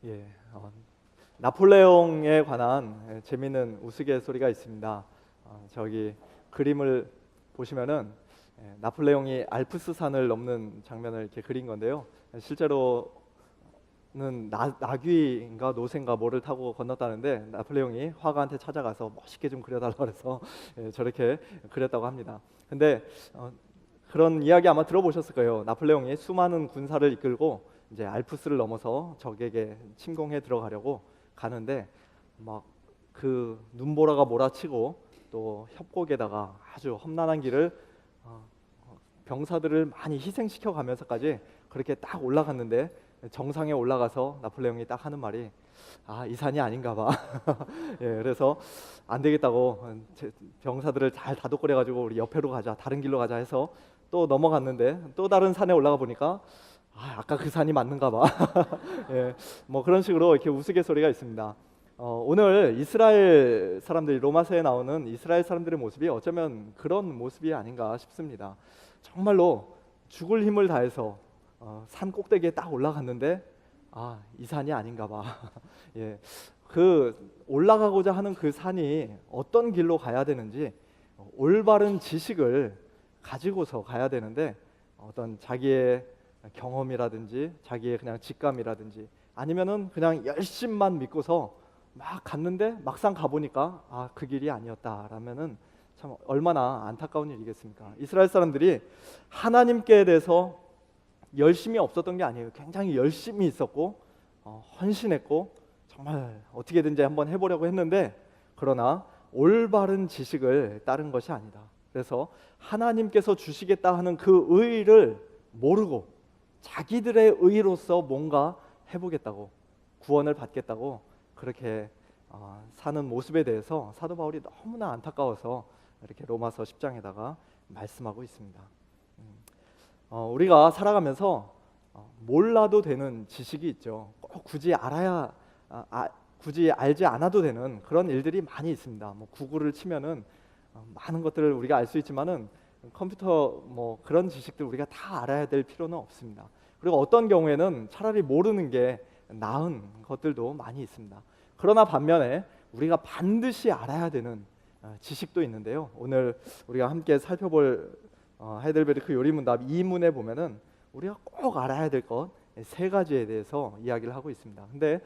예, 나폴레옹에 관한 재미있는 우스갯소리가 있습니다. 저기 그림을 보시면은 나폴레옹이 알프스 산을 넘는 장면을 이렇게 그린 건데요. 실제로는 나귀인가 노새인가 뭐를 타고 건넜다는데 나폴레옹이 화가한테 찾아가서 멋있게 좀 그려달라고 그래서 저렇게 그렸다고 합니다. 근데 그런 이야기 아마 들어보셨을 거예요. 나폴레옹이 수많은 군사를 이끌고 이제 알프스를 넘어서 적에게 침공해 들어가려고 가는데 막 그 눈보라가 몰아치고 또 협곡에다가 아주 험난한 길을 병사들을 많이 희생시켜 가면서까지 그렇게 딱 올라갔는데 정상에 올라가서 나폴레옹이 딱 하는 말이 이 산이 아닌가 봐. 예, 그래서 안 되겠다고 병사들을 잘 다독거려 가지고 우리 옆에로 가자, 다른 길로 가자 해서 또 넘어갔는데 또 다른 산에 올라가 보니까 아까 그 산이 맞는가 봐. 예, 뭐 그런 식으로 이렇게 우스갯소리가 있습니다. 오늘 이스라엘 사람들이 로마서에 나오는 이스라엘 사람들의 모습이 어쩌면 그런 모습이 아닌가 싶습니다. 정말로 죽을 힘을 다해서 산 꼭대기에 딱 올라갔는데 이 산이 아닌가 봐. 예, 그 올라가고자 하는 그 산이 어떤 길로 가야 되는지 올바른 지식을 가지고서 가야 되는데 어떤 자기의 경험이라든지 자기의 그냥 직감이라든지 아니면은 그냥 열심만 믿고서 막 갔는데 막상 가보니까 그 길이 아니었다라면은 참 얼마나 안타까운 일이겠습니까? 이스라엘 사람들이 하나님께 대해서 열심이 없었던 게 아니에요. 굉장히 열심히 있었고 헌신했고 정말 어떻게든지 한번 해보려고 했는데 그러나 올바른 지식을 따른 것이 아니다. 그래서 하나님께서 주시겠다 하는 그 의를 모르고 자기들의 의로서 뭔가 해보겠다고 구원을 받겠다고 그렇게 사는 모습에 대해서 사도 바울이 너무나 안타까워서 이렇게 로마서 10장에다가 말씀하고 있습니다. 우리가 살아가면서 몰라도 되는 지식이 있죠. 꼭 굳이 알아야 굳이 알지 않아도 되는 그런 일들이 많이 있습니다. 뭐 구글을 치면은 많은 것들을 우리가 알 수 있지만은 컴퓨터 뭐 그런 지식들 우리가 다 알아야 될 필요는 없습니다. 그리고 어떤 경우에는 차라리 모르는 게 나은 것들도 많이 있습니다. 그러나 반면에 우리가 반드시 알아야 되는 지식도 있는데요. 오늘 우리가 함께 살펴볼 하이델베르크 요리문답 2문에 보면은 우리가 꼭 알아야 될 것 세 가지에 대해서 이야기를 하고 있습니다. 근데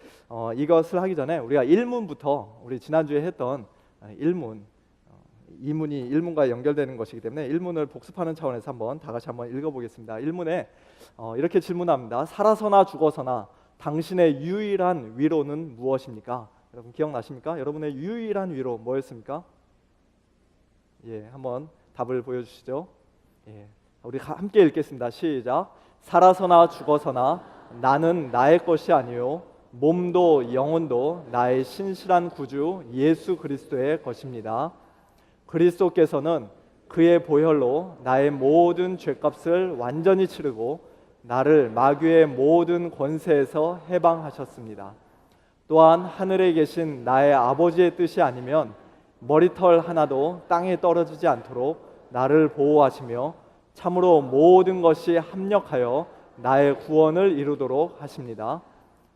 이것을 하기 전에 우리가 1문부터 우리 지난주에 했던 1문 2문이 1문과 연결되는 것이기 때문에 1문을 복습하는 차원에서 한번 다 같이 한번 읽어보겠습니다. 1문에 이렇게 질문합니다. 살아서나 죽어서나 당신의 유일한 위로는 무엇입니까? 여러분 기억나십니까? 여러분의 유일한 위로 뭐였습니까? 예, 한번 답을 보여주시죠. 예, 우리 함께 읽겠습니다. 시작. 살아서나 죽어서나 나는 나의 것이 아니요 몸도 영혼도 나의 신실한 구주 예수 그리스도의 것입니다. 그리스도께서는 그의 보혈로 나의 모든 죄값을 완전히 치르고 나를 마귀의 모든 권세에서 해방하셨습니다. 또한 하늘에 계신 나의 아버지의 뜻이 아니면 머리털 하나도 땅에 떨어지지 않도록 나를 보호하시며 참으로 모든 것이 합력하여 나의 구원을 이루도록 하십니다.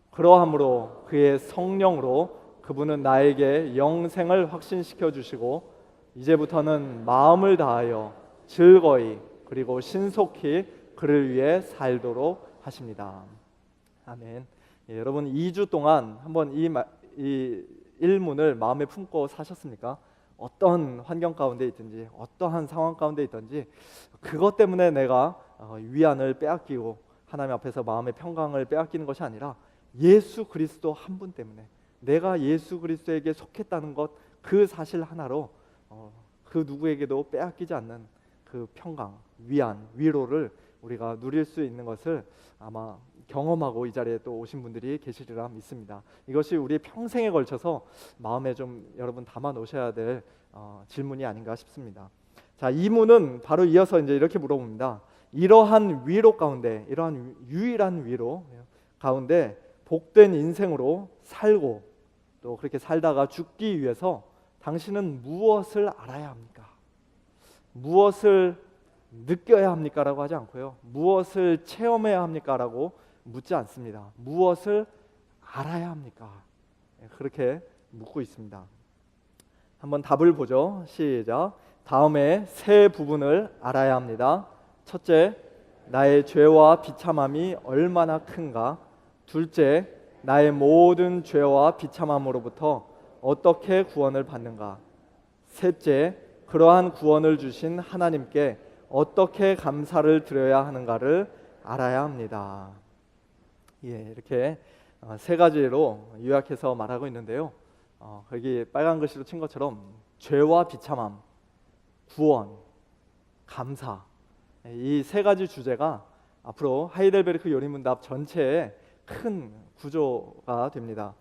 그러함으로 그의 성령으로 그분은 나에게 영생을 확신시켜 주시고 이제부터는 마음을 다하여 즐거이 그리고 신속히 그를 위해 살도록 하십니다. 아멘. 예, 여러분 2주 동안 한번 이 일문을 마음에 품고 사셨습니까? 어떤 환경 가운데 있든지 어떠한 상황 가운데 있든지 그것 때문에 내가 위안을 빼앗기고 하나님 앞에서 마음의 평강을 빼앗기는 것이 아니라 예수 그리스도 한 분 때문에 내가 예수 그리스도에게 속했다는 것 그 사실 하나로 그 누구에게도 빼앗기지 않는 그 평강, 위안, 위로를 우리가 누릴 수 있는 것을 아마 경험하고 이 자리에 또 오신 분들이 계시리라 믿습니다. 이것이 우리의 평생에 걸쳐서 마음에 좀 여러분 담아 놓으셔야 될 질문이 아닌가 싶습니다. 자, 이문은 바로 이어서 이제 이렇게 물어봅니다. 이러한 위로 가운데, 이러한 유일한 위로 가운데 복된 인생으로 살고 또 그렇게 살다가 죽기 위해서 당신은 무엇을 알아야 합니까? 무엇을 느껴야 합니까? 라고 하지 않고요. 무엇을 체험해야 합니까? 라고 묻지 않습니다. 무엇을 알아야 합니까? 그렇게 묻고 있습니다. 한번 답을 보죠. 시작. 다음에 세 부분을 알아야 합니다. 첫째, 나의 죄와 비참함이 얼마나 큰가. 둘째, 나의 모든 죄와 비참함으로부터 어떻게 구원을 받는가. 셋째, 그러한 구원을 주신 하나님께 어떻게 감사를 드려야 하는가를 알아야 합니다. 이렇게 세 가지로 요약해서 말하고 있는데요. 거기 빨간 글씨로 친 것처럼 죄와 비참함, 구원, 감사, 이 세 가지 주제가 앞으로 하이델베르크 요리문답 전체의 큰 구조가 됩니다.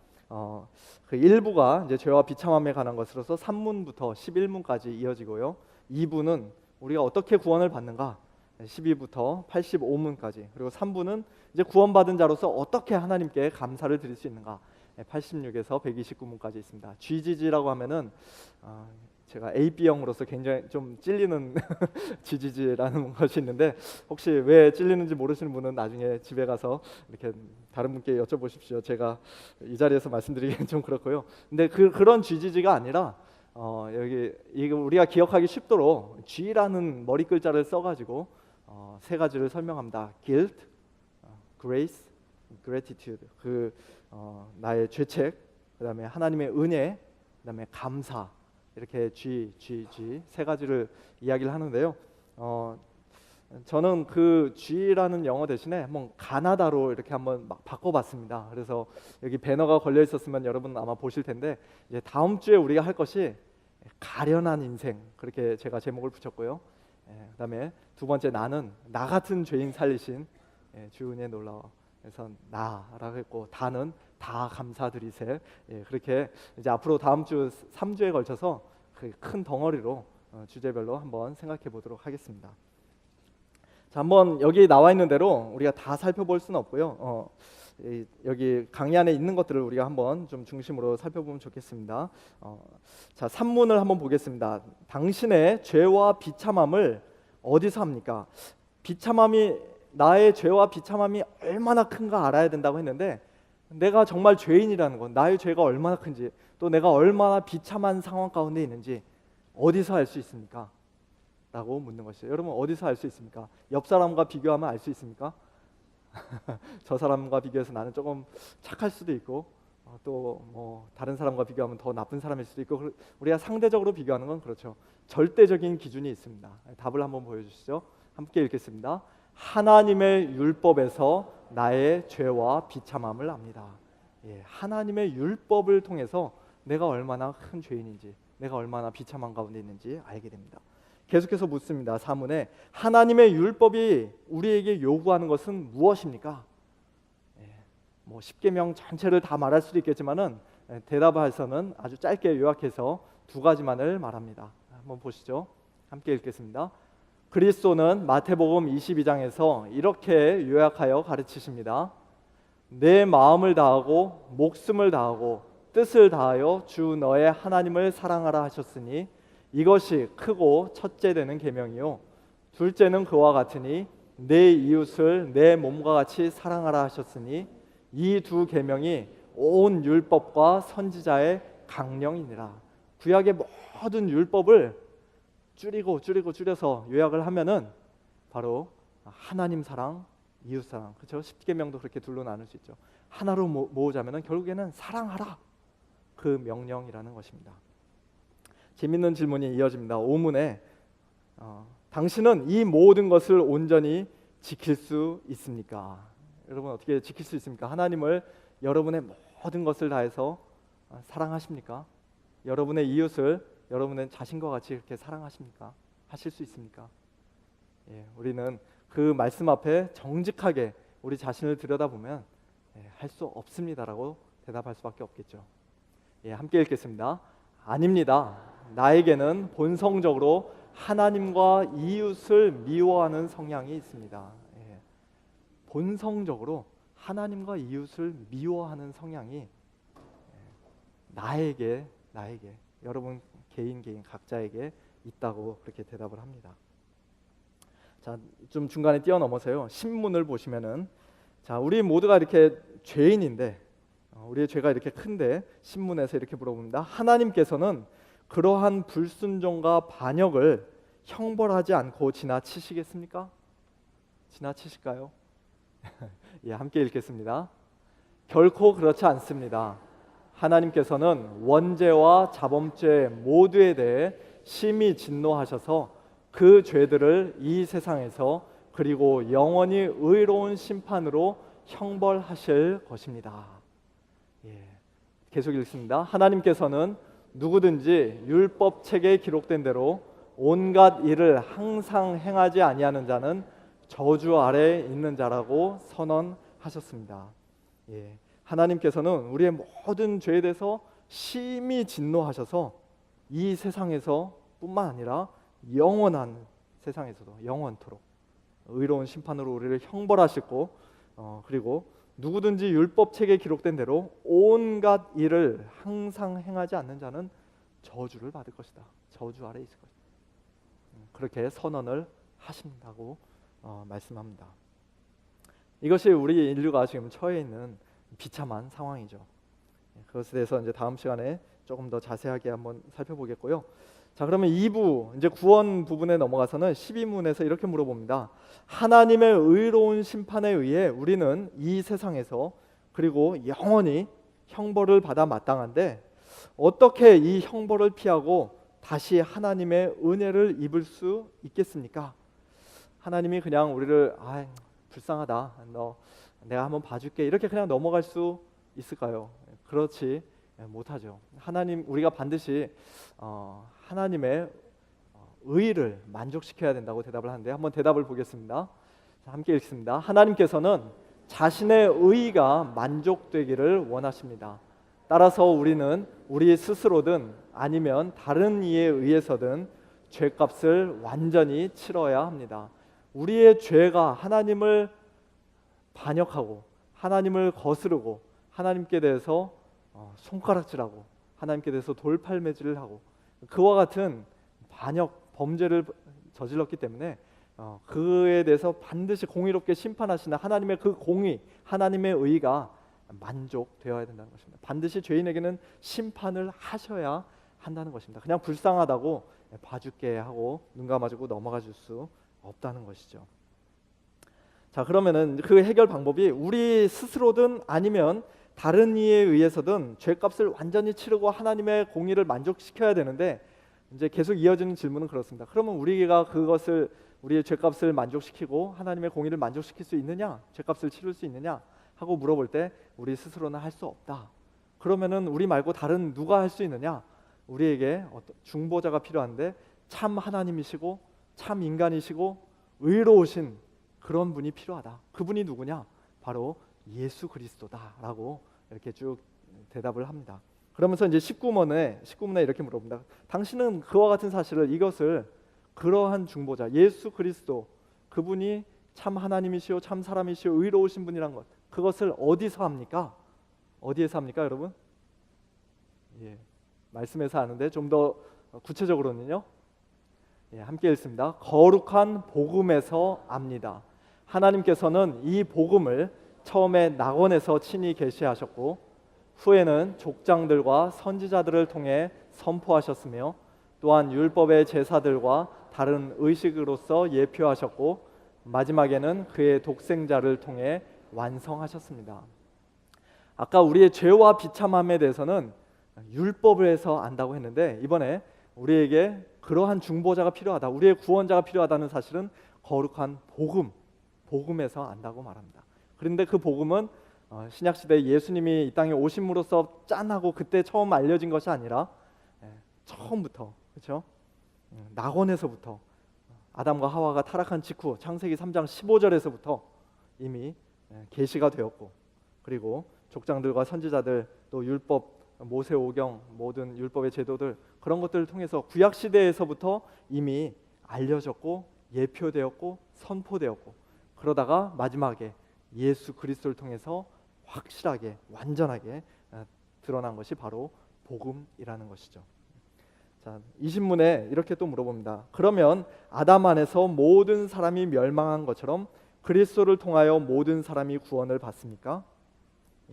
그 1부가 이제 죄와 비참함에 관한 것으로서 3문부터 11문까지 이어지고요. 2부는 우리가 어떻게 구원을 받는가 12부터 85문까지, 그리고 3부는 이제 구원받은 자로서 어떻게 하나님께 감사를 드릴 수 있는가 86에서 129문까지 있습니다. GGG라고 하면은 제가 AB형으로서 굉장히 좀 찔리는 GGG라는 것이 있는데, 혹시 왜 찔리는지 모르시는 분은 나중에 집에 가서 이렇게 다른 분께 여쭤보십시오. 제가 이 자리에서 말씀드리기는 좀 그렇고요. 근데 그런 GGG가 아니라 여기 이거 우리가 기억하기 쉽도록 G라는 머리 글자를 써가지고 세 가지를 설명합니다. Guilt, Grace, Gratitude. 나의 죄책, 그다음에 하나님의 은혜, 그다음에 감사, 이렇게 G 세 가지를 이야기를 하는데요. 저는 그 G라는 영어 대신에 한번 가나다로 이렇게 한번 막 바꿔봤습니다. 그래서 여기 배너가 걸려 있었으면 여러분 아마 보실 텐데, 이제 다음 주에 우리가 할 것이 가련한 인생, 그렇게 제가 제목을 붙였고요. 그다음에 두 번째, 나는 나 같은 죄인 살리신 주은혜의 놀라워. 그래서 나라고 했고, 다는 다 감사드리세. 그렇게 이제 앞으로 다음 주 3주에 걸쳐서 그 큰 덩어리로 주제별로 한번 생각해 보도록 하겠습니다. 자, 한번 여기 나와 있는 대로 우리가 다 살펴볼 수는 없고요. 여기 강의 안에 있는 것들을 우리가 한번 좀 중심으로 살펴보면 좋겠습니다. 자, 3문을 한번 보겠습니다. 당신의 죄와 비참함을 어디서 합니까? 비참함이, 나의 죄와 비참함이 얼마나 큰가 알아야 된다고 했는데, 내가 정말 죄인이라는 건, 나의 죄가 얼마나 큰지, 또 내가 얼마나 비참한 상황 가운데 있는지 어디서 알 수 있습니까? 라고 묻는 것이죠. 여러분, 어디서 알 수 있습니까? 옆 사람과 비교하면 알 수 있습니까? 저 사람과 비교해서 나는 조금 착할 수도 있고, 또 뭐 다른 사람과 비교하면 더 나쁜 사람일 수도 있고, 우리가 상대적으로 비교하는 건 그렇죠. 절대적인 기준이 있습니다. 답을 한번 보여주시죠. 함께 읽겠습니다. 하나님의 율법에서 나의 죄와 비참함을 압니다. 하나님의 율법을 통해서 내가 얼마나 큰 죄인인지, 내가 얼마나 비참한 가운데 있는지 알게 됩니다. 계속해서 묻습니다. 4문에 하나님의 율법이 우리에게 요구하는 것은 무엇입니까? 뭐 10계명 전체를 다 말할 수도 있겠지만은 대답에서는 아주 짧게 요약해서 두 가지만을 말합니다. 한번 보시죠. 함께 읽겠습니다. 그리스도는 마태복음 22장에서 이렇게 요약하여 가르치십니다. 내 마음을 다하고 목숨을 다하고 뜻을 다하여 주 너의 하나님을 사랑하라 하셨으니 이것이 크고 첫째 되는 계명이요, 둘째는 그와 같으니 내 이웃을 내 몸과 같이 사랑하라 하셨으니 이 두 계명이 온 율법과 선지자의 강령이니라. 구약의 모든 율법을 줄여서 요약을 하면은 바로 하나님 사랑, 이웃 사랑, 그렇죠? 10계명도 그렇게 둘로 나눌 수 있죠. 하나로 모으자면은 결국에는 사랑하라, 그 명령이라는 것입니다. 재밌는 질문이 이어집니다. 5문에 당신은 이 모든 것을 온전히 지킬 수 있습니까? 여러분, 어떻게 지킬 수 있습니까? 하나님을 여러분의 모든 것을 다해서 사랑하십니까? 여러분의 이웃을 여러분의 자신과 같이 이렇게 사랑하십니까? 하실 수 있습니까? 우리는 그 말씀 앞에 정직하게 우리 자신을 들여다보면 할 수 없습니다라고 대답할 수밖에 없겠죠. 함께 읽겠습니다. 아닙니다. 나에게는 본성적으로 하나님과 이웃을 미워하는 성향이 있습니다. 본성적으로 하나님과 이웃을 미워하는 성향이 나에게 여러분 개인 각자에게 있다고 그렇게 대답을 합니다. 자, 좀 중간에 뛰어넘어서요. 신문을 보시면은, 자, 우리 모두가 이렇게 죄인인데 우리의 죄가 이렇게 큰데 신문에서 이렇게 물어봅니다. 하나님께서는 그러한 불순종과 반역을 형벌하지 않고 지나치시겠습니까? 지나치실까요? 예, 함께 읽겠습니다. 결코 그렇지 않습니다. 하나님께서는 원죄와 자범죄 모두에 대해 심히 진노하셔서 그 죄들을 이 세상에서 그리고 영원히 의로운 심판으로 형벌하실 것입니다. 예, 계속 읽습니다. 하나님께서는 누구든지 율법책에 기록된 대로 온갖 일을 항상 행하지 아니하는 자는 저주 아래에 있는 자라고 선언하셨습니다. 예, 하나님께서는 우리의 모든 죄에 대해서 심히 진노하셔서 이 세상에서 뿐만 아니라 영원한 세상에서도 영원토록 의로운 심판으로 우리를 형벌하시고 그리고 누구든지 율법책에 기록된 대로 온갖 일을 항상 행하지 않는 자는 저주를 받을 것이다. 저주 아래에 있을 것이다. 그렇게 선언을 하신다고 말씀합니다. 이것이 우리 인류가 지금 처해 있는 비참한 상황이죠. 그것에 대해서 이제 다음 시간에 조금 더 자세하게 한번 살펴보겠고요. 자, 그러면 2부 이제 구원 부분에 넘어가서는 12문에서 이렇게 물어봅니다. 하나님의 의로운 심판에 의해 우리는 이 세상에서 그리고 영원히 형벌을 받아 마땅한데 어떻게 이 형벌을 피하고 다시 하나님의 은혜를 입을 수 있겠습니까? 하나님이 그냥 우리를 불쌍하다, 너 내가 한번 봐줄게 이렇게 그냥 넘어갈 수 있을까요? 그렇지 못하죠. 하나님, 우리가 반드시 하나님의 의를 만족시켜야 된다고 대답을 하는데 한번 대답을 보겠습니다. 함께 읽습니다. 하나님께서는 자신의 의가 만족되기를 원하십니다. 따라서 우리는 우리 스스로든 아니면 다른 이에 의해서든 죄값을 완전히 치러야 합니다. 우리의 죄가 하나님을 반역하고 하나님을 거스르고 하나님께 대해서 손가락질하고 하나님께 대해서 돌팔매질을 하고 그와 같은 반역 범죄를 저질렀기 때문에 그에 대해서 반드시 공의롭게 심판하시는 하나님의 그 공의, 하나님의 의가 만족되어야 된다는 것입니다. 반드시 죄인에게는 심판을 하셔야 한다는 것입니다. 그냥 불쌍하다고 봐줄게 하고 눈 감아주고 넘어가 줄 수 없다는 것이죠. 자, 그러면은 그 해결 방법이 우리 스스로든 아니면 다른 이에 의해서든 죄값을 완전히 치르고 하나님의 공의를 만족시켜야 되는데 이제 계속 이어지는 질문은 그렇습니다. 그러면 우리가 그것을 우리의 죄값을 만족시키고 하나님의 공의를 만족시킬 수 있느냐? 죄값을 치를 수 있느냐? 하고 물어볼 때 우리 스스로는 할 수 없다. 그러면은 우리 말고 다른 누가 할 수 있느냐? 우리에게 어떤 중보자가 필요한데 참 하나님이시고 참 인간이시고 의로우신 그런 분이 필요하다. 그분이 누구냐? 바로 예수 그리스도다라고 이렇게 쭉 대답을 합니다. 그러면서 이제 19문에 이렇게 물어봅니다. 당신은 그와 같은 사실을 이것을 그러한 중보자 예수 그리스도 그분이 참 하나님이시오 참 사람이시오 의로우신 분이란 것 그것을 어디서 합니까? 어디에서 합니까, 여러분? 예, 말씀에서 하는데 좀 더 구체적으로는요. 예, 함께 읽습니다. 거룩한 복음에서 압니다. 하나님께서는 이 복음을 처음에 낙원에서 친히 계시하셨고 후에는 족장들과 선지자들을 통해 선포하셨으며 또한 율법의 제사들과 다른 의식으로서 예표하셨고 마지막에는 그의 독생자를 통해 완성하셨습니다. 아까 우리의 죄와 비참함에 대해서는 율법을 해서 안다고 했는데 이번에 우리에게 그러한 중보자가 필요하다, 우리의 구원자가 필요하다는 사실은 거룩한 복음에서 안다고 말합니다. 그런데 그 복음은 신약시대 예수님이 이 땅에 오심으로써 짠하고 그때 처음 알려진 것이 아니라 처음부터 그렇죠? 낙원에서부터 아담과 하와가 타락한 직후 창세기 3장 15절에서부터 이미 계시가 되었고 그리고 족장들과 선지자들 또 율법 모세오경 모든 율법의 제도들 그런 것들을 통해서 구약 시대에서부터 이미 알려졌고 예표되었고 선포되었고 그러다가 마지막에 예수 그리스도를 통해서 확실하게 완전하게 드러난 것이 바로 복음이라는 것이죠. 자, 20문에 이렇게 또 물어봅니다. 그러면 아담 안에서 모든 사람이 멸망한 것처럼 그리스도를 통하여 모든 사람이 구원을 받습니까?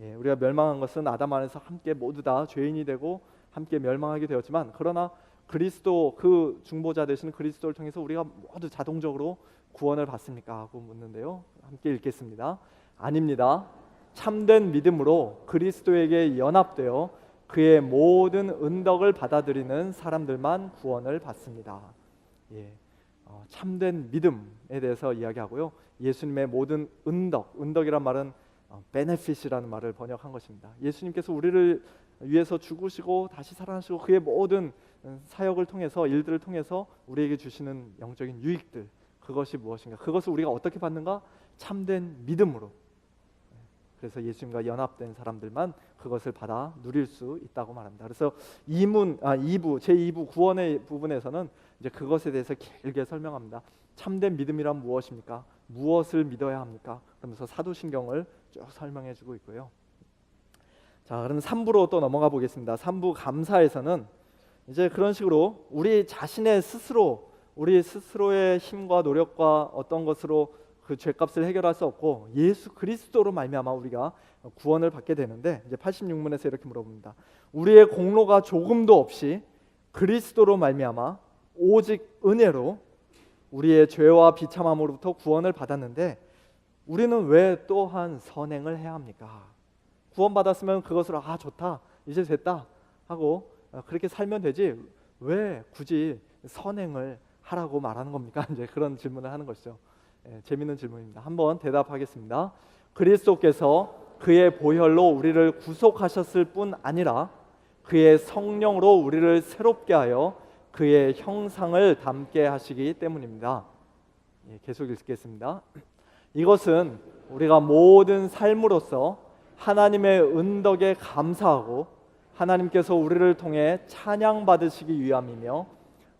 예, 우리가 멸망한 것은 아담 안에서 함께 모두 다 죄인이 되고 함께 멸망하게 되었지만, 그러나 그리스도, 그 중보자 되시는 그리스도를 통해서 우리가 모두 자동적으로 구원을 받습니까? 하고 묻는데요. 함께 읽겠습니다. 아닙니다. 참된 믿음으로 그리스도에게 연합되어 그의 모든 은덕을 받아들이는 사람들만 구원을 받습니다. 예, 참된 믿음에 대해서 이야기하고요. 예수님의 모든 은덕이란 말은 benefit이라는 말을 번역한 것입니다. 예수님께서 우리를 위해서 죽으시고 다시 살아나시고 그의 모든 사역을 통해서, 일들을 통해서 우리에게 주시는 영적인 유익들, 그것이 무엇인가? 그것을 우리가 어떻게 받는가? 참된 믿음으로. 그래서 예수님과 연합된 사람들만 그것을 받아 누릴 수 있다고 말합니다. 그래서 2부 제2부 구원의 부분에서는 이제 그것에 대해서 길게 설명합니다. 참된 믿음이란 무엇입니까? 무엇을 믿어야 합니까? 그러면서 사도신경을 쭉 설명해 주고 있고요. 자, 그럼 3부로 또 넘어가 보겠습니다. 3부 감사에서는 이제 그런 식으로 우리 자신의 스스로, 우리 스스로의 힘과 노력과 어떤 것으로 그 죄값을 해결할 수 없고 예수 그리스도로 말미암아 우리가 구원을 받게 되는데, 이제 86문에서 이렇게 물어봅니다. 우리의 공로가 조금도 없이 그리스도로 말미암아 오직 은혜로 우리의 죄와 비참함으로부터 구원을 받았는데 우리는 왜 또한 선행을 해야 합니까? 구원받았으면 그것을 좋다, 이제 됐다 하고 그렇게 살면 되지 왜 굳이 선행을 하라고 말하는 겁니까? 이제 그런 질문을 하는 것이죠. 재미있는 질문입니다. 한번 대답하겠습니다. 그리스도께서 그의 보혈로 우리를 구속하셨을 뿐 아니라 그의 성령으로 우리를 새롭게 하여 그의 형상을 담게 하시기 때문입니다. 계속 읽겠습니다. 이것은 우리가 모든 삶으로서 하나님의 은덕에 감사하고 하나님께서 우리를 통해 찬양받으시기 위함이며,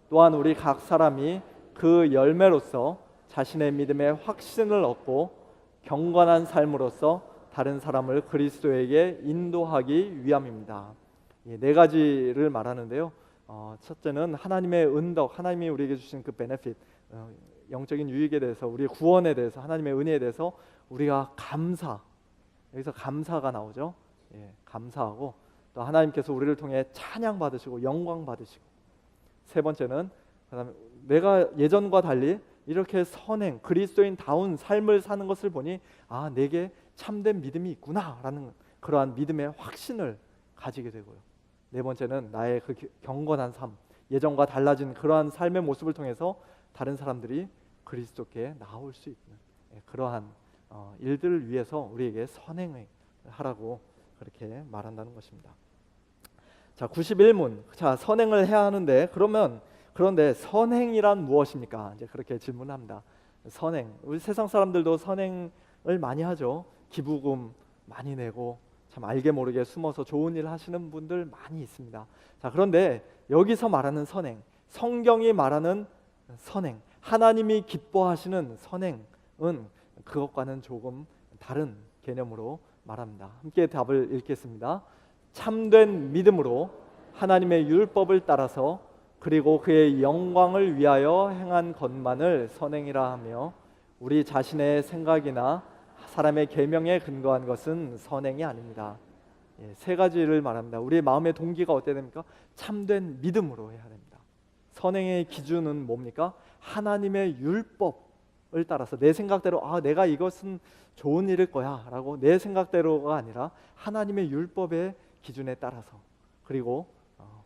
또한 우리 각 사람이 그 열매로서 자신의 믿음에 확신을 얻고 경건한 삶으로서 다른 사람을 그리스도에게 인도하기 위함입니다. 네 가지를 말하는데요. 첫째는 하나님의 은덕, 하나님이 우리에게 주신 그 베네핏, 영적인 유익에 대해서, 우리의 구원에 대해서, 하나님의 은혜에 대해서 우리가 감사, 여기서 감사가 나오죠. 감사하고 또 하나님께서 우리를 통해 찬양 받으시고 영광 받으시고, 세 번째는 그다음에 내가 예전과 달리 이렇게 선행, 그리스도인다운 삶을 사는 것을 보니 내게 참된 믿음이 있구나라는 그러한 믿음의 확신을 가지게 되고요. 네 번째는 나의 그 경건한 삶, 예전과 달라진 그러한 삶의 모습을 통해서 다른 사람들이 그리스도께 나올 수 있는 그러한 일들을 위해서 우리에게 선행을 하라고 그렇게 말한다는 것입니다. 자, 91문. 자, 선행을 해야 하는데 그런데 선행이란 무엇입니까? 이제 그렇게 질문합니다. 선행. 우리 세상 사람들도 선행을 많이 하죠. 기부금 많이 내고 참 알게 모르게 숨어서 좋은 일 하시는 분들 많이 있습니다. 자, 그런데 여기서 말하는 선행, 성경이 말하는 선행, 하나님이 기뻐하시는 선행은 그것과는 조금 다른 개념으로 말합니다. 함께 답을 읽겠습니다. 참된 믿음으로 하나님의 율법을 따라서 그리고 그의 영광을 위하여 행한 것만을 선행이라 하며, 우리 자신의 생각이나 사람의 계명에 근거한 것은 선행이 아닙니다. 세 가지를 말합니다. 우리의 마음의 동기가 어때야 됩니까? 참된 믿음으로 해야 됩니다. 선행의 기준은 뭡니까? 하나님의 율법을 따라서 내 생각대로 내가 이것은 좋은 일일 거야 라고 내 생각대로가 아니라 하나님의 율법의 기준에 따라서, 그리고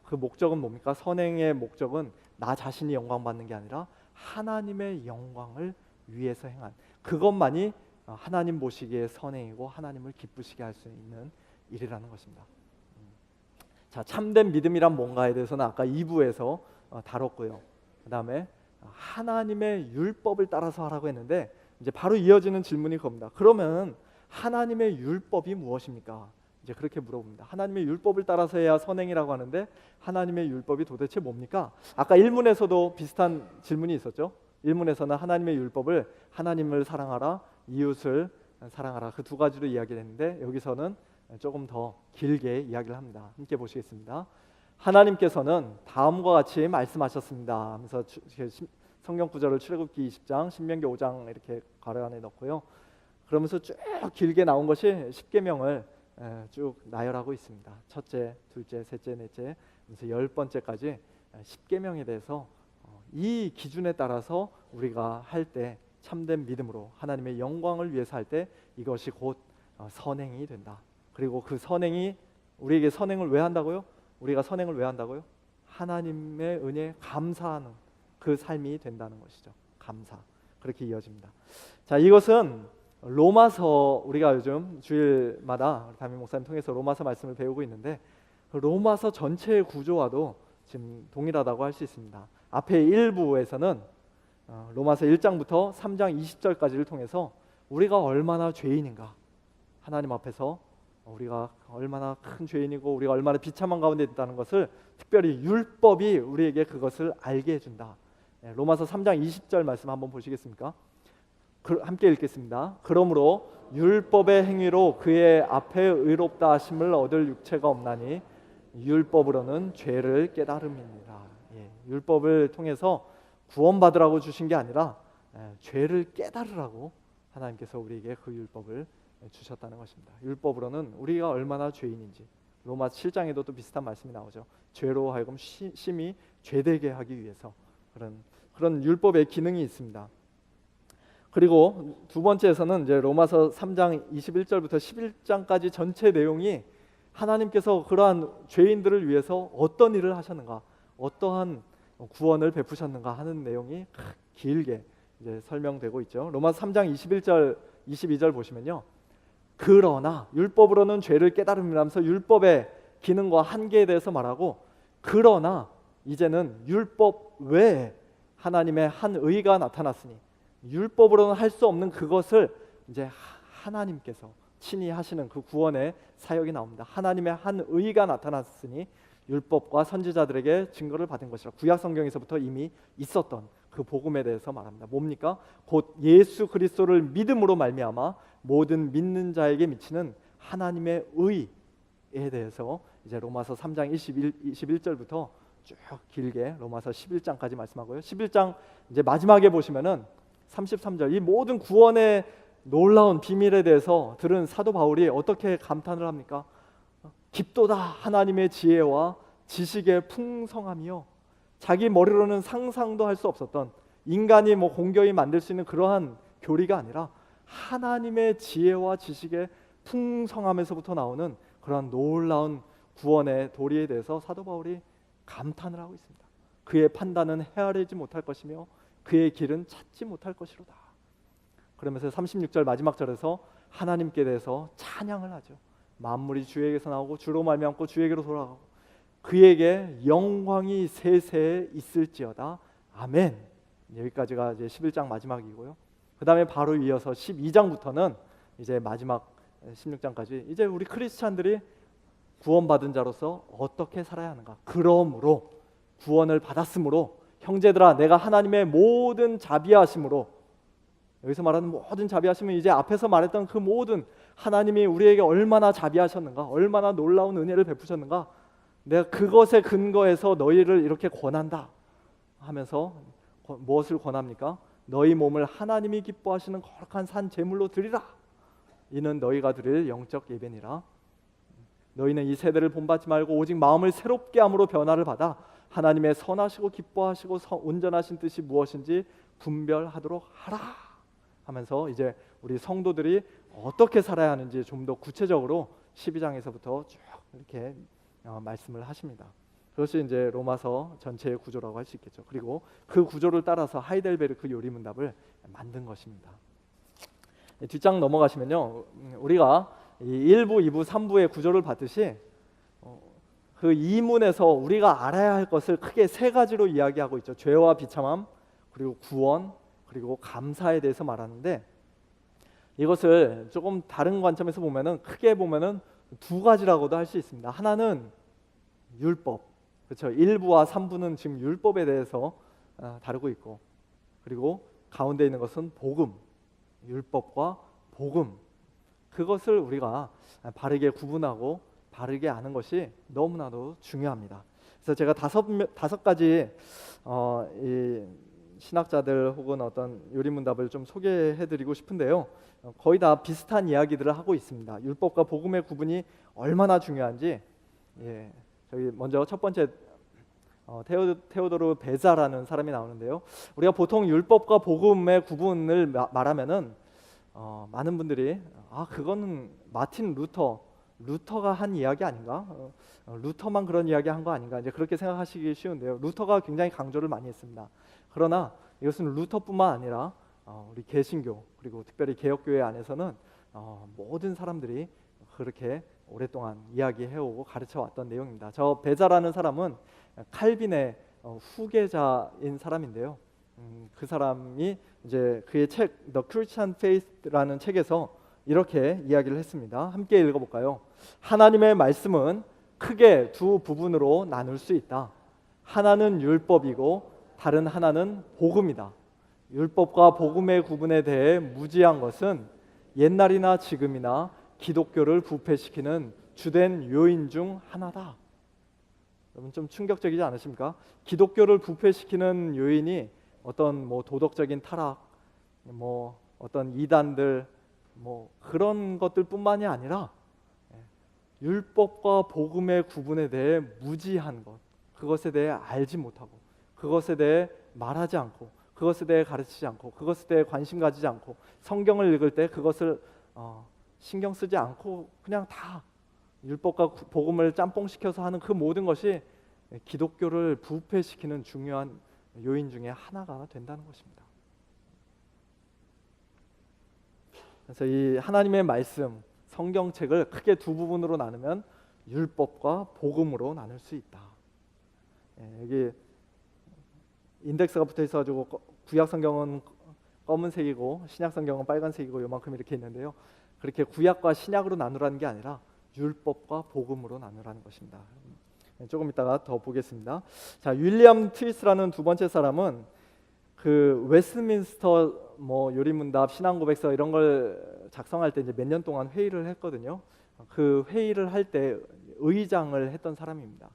그 목적은 뭡니까? 선행의 목적은 나 자신이 영광 받는 게 아니라 하나님의 영광을 위해서 행한 그것만이 하나님 보시기에 선행이고 하나님을 기쁘시게 할 수 있는 일이라는 것입니다. 자, 참된 믿음이란 뭔가에 대해서는 아까 2부에서 다뤘고요. 그 다음에 하나님의 율법을 따라서 하라고 했는데 이제 바로 이어지는 질문이 그겁니다. 그러면 하나님의 율법이 무엇입니까? 이제 그렇게 물어봅니다. 하나님의 율법을 따라서 해야 선행이라고 하는데 하나님의 율법이 도대체 뭡니까? 아까 1문에서도 비슷한 질문이 있었죠. 1문에서는 하나님의 율법을 하나님을 사랑하라, 이웃을 사랑하라, 그 두 가지로 이야기를 했는데 여기서는 조금 더 길게 이야기를 합니다. 함께 보시겠습니다. 하나님께서는 다음과 같이 말씀하셨습니다 하면서 성경 구절을 출애굽기 20장, 신명기 5장 이렇게 가로 안에 넣고요. 그러면서 쭉 길게 나온 것이 십계명을 쭉 나열하고 있습니다. 첫째, 둘째, 셋째, 넷째, 그래서 10번째까지 10계명에 대해서 이 기준에 따라서 우리가 할 때 참된 믿음으로 하나님의 영광을 위해서 할 때 이것이 곧 선행이 된다. 그리고 그 선행이 우리에게 선행을 왜 한다고요? 우리가 선행을 왜 한다고요? 하나님의 은혜에 감사하는 그 삶이 된다는 것이죠. 감사. 그렇게 이어집니다. 자, 이것은 로마서, 우리가 요즘 주일마다 담임 목사님 통해서 로마서 말씀을 배우고 있는데 그 로마서 전체의 구조와도 지금 동일하다고 할 수 있습니다. 앞에 1부에서는 로마서 1장부터 3장 20절까지를 통해서 우리가 얼마나 죄인인가, 하나님 앞에서 우리가 얼마나 큰 죄인이고 우리가 얼마나 비참한 가운데 있다는 것을, 특별히 율법이 우리에게 그것을 알게 해준다. 로마서 3장 20절 말씀 한번 보시겠습니까? 함께 읽겠습니다. 그러므로 율법의 행위로 그의 앞에 의롭다 하심을 얻을 육체가 없나니 율법으로는 죄를 깨달음이니라. 율법을 통해서 구원받으라고 주신 게 아니라 죄를 깨달으라고 하나님께서 우리에게 그 율법을 주셨다는 것입니다. 율법으로는 우리가 얼마나 죄인인지, 로마 7장에도 또 비슷한 말씀이 나오죠. 죄로 하여금 심히 죄되게 하기 위해서 그런 율법의 기능이 있습니다. 그리고 두 번째에서는 이제 로마서 3장 21절부터 11장까지 전체 내용이 하나님께서 그러한 죄인들을 위해서 어떤 일을 하셨는가, 어떠한 구원을 베푸셨는가 하는 내용이 길게 이제 설명되고 있죠. 로마서 3장 21절, 22절 보시면요. 그러나 율법으로는 죄를 깨달음이라면서 율법의 기능과 한계에 대해서 말하고, 그러나 이제는 율법 외에 하나님의 한 의가 나타났으니 율법으로는 할 수 없는 그것을 이제 하나님께서 친히 하시는 그 구원의 사역이 나옵니다. 하나님의 한 의가 나타났으니 율법과 선지자들에게 증거를 받은 것이라. 구약 성경에서부터 이미 있었던 그 복음에 대해서 말합니다. 뭡니까? 곧 예수 그리스도를 믿음으로 말미암아 모든 믿는 자에게 미치는 하나님의 의에 대해서 이제 로마서 3장 21절부터 쭉 길게 로마서 11장까지 말씀하고요. 11장 이제 마지막에 보시면은 33절, 이 모든 구원의 놀라운 비밀에 대해서 들은 사도 바울이 어떻게 감탄을 합니까? 깊도다 하나님의 지혜와 지식의 풍성함이요, 자기 머리로는 상상도 할 수 없었던, 인간이 공경히 만들 수 있는 그러한 교리가 아니라 하나님의 지혜와 지식의 풍성함에서부터 나오는 그러한 놀라운 구원의 도리에 대해서 사도 바울이 감탄을 하고 있습니다. 그의 판단은 헤아리지 못할 것이며 그의 길은 찾지 못할 것이로다. 그러면서 36절 마지막 절에서 하나님께 대해서 찬양을 하죠. 만물이 주에게서 나오고 주로 말미암고 주에게로 돌아가고 그에게 영광이 세세에 있을지어다. 아멘. 여기까지가 이제 11장 마지막이고요. 그 다음에 바로 이어서 12장부터는 이제 마지막 16장까지 이제 우리 크리스찬들이 구원받은 자로서 어떻게 살아야 하는가. 그러므로 구원을 받았으므로 형제들아, 내가 하나님의 모든 자비하심으로, 여기서 말하는 모든 자비하심은 이제 앞에서 말했던 그 모든 하나님이 우리에게 얼마나 자비하셨는가, 얼마나 놀라운 은혜를 베푸셨는가, 내가 그것에 근거해서 너희를 이렇게 권한다 하면서 무엇을 권합니까? 너희 몸을 하나님이 기뻐하시는 거룩한 산 제물로 드리라. 이는 너희가 드릴 영적 예배니라. 너희는 이 세대를 본받지 말고 오직 마음을 새롭게 함으로 변화를 받아 하나님의 선하시고 기뻐하시고 온전하신 뜻이 무엇인지 분별하도록 하라 하면서 이제 우리 성도들이 어떻게 살아야 하는지 좀 더 구체적으로 12장에서부터 쭉 이렇게 말씀을 하십니다. 그것이 이제 로마서 전체의 구조라고 할 수 있겠죠. 그리고 그 구조를 따라서 하이델베르크 요리문답을 만든 것입니다. 뒷장 넘어가시면요, 우리가 이 1부, 2부, 3부의 구조를 봤듯이 그 2문에서 우리가 알아야 할 것을 크게 세 가지로 이야기하고 있죠. 죄와 비참함, 그리고 구원, 그리고 감사에 대해서 말하는데, 이것을 조금 다른 관점에서 보면은 크게 보면은 두 가지라고도 할 수 있습니다. 하나는 율법, 그렇죠. 1부와 3부는 지금 율법에 대해서 다루고 있고, 그리고 가운데 있는 것은 복음, 율법과 복음, 그것을 우리가 바르게 구분하고 바르게 아는 것이 너무나도 중요합니다. 그래서 제가 다섯 가지 신학자들 혹은 어떤 요리문답을 좀 소개해드리고 싶은데요. 거의 다 비슷한 이야기들을 하고 있습니다. 율법과 복음의 구분이 얼마나 중요한지. 예, 저희 먼저 첫 번째 테오도르 베자라는 사람이 나오는데요. 우리가 보통 율법과 복음의 구분을 말하면은 많은 분들이 그거는 마틴 루터가 한 이야기 아닌가? 루터만 그런 이야기 한 거 아닌가? 이제 그렇게 생각하시기 쉬운데요. 루터가 굉장히 강조를 많이 했습니다. 그러나 이것은 루터뿐만 아니라 우리 개신교 그리고 특별히 개혁교회 안에서는 모든 사람들이 그렇게 오랫동안 이야기해오고 가르쳐왔던 내용입니다. 저 베자라는 사람은 칼빈의 후계자인 사람인데요. 그 사람이 이제 그의 책 The Christian Faith라는 책에서 이렇게 이야기를 했습니다. 함께 읽어볼까요? 하나님의 말씀은 크게 두 부분으로 나눌 수 있다. 하나는 율법이고 다른 하나는 복음이다. 율법과 복음의 구분에 대해 무지한 것은 옛날이나 지금이나 기독교를 부패시키는 주된 요인 중 하나다. 여러분 좀 충격적이지 않으십니까? 기독교를 부패시키는 요인이 어떤 도덕적인 타락, 어떤 이단들, 그런 것들뿐만이 아니라 율법과 복음의 구분에 대해 무지한 것, 그것에 대해 알지 못하고, 그것에 대해 말하지 않고, 그것에 대해 가르치지 않고, 그것에 대해 관심 가지지 않고, 성경을 읽을 때 그것을 신경 쓰지 않고 그냥 다 율법과 복음을 짬뽕시켜서 하는 그 모든 것이 기독교를 부패시키는 중요한 요인 중에 하나가 된다는 것입니다. 그래서 이 하나님의 말씀, 성경책을 크게 두 부분으로 나누면 율법과 복음으로 나눌 수 있다. 여기 인덱스가 붙어 있어가지고 구약 성경은 검은색이고 신약 성경은 빨간색이고 요만큼 이렇게 있는데요. 그렇게 구약과 신약으로 나누라는 게 아니라 율법과 복음으로 나누라는 것입니다. 조금 이따가 더 보겠습니다. 자, 윌리엄 트위스라는 두 번째 사람은 그 웨스트민스터 요리문답, 신앙고백서 이런 걸 작성할 때 이제 몇 년 동안 회의를 했거든요. 그 회의를 할 때 의장을 했던 사람입니다.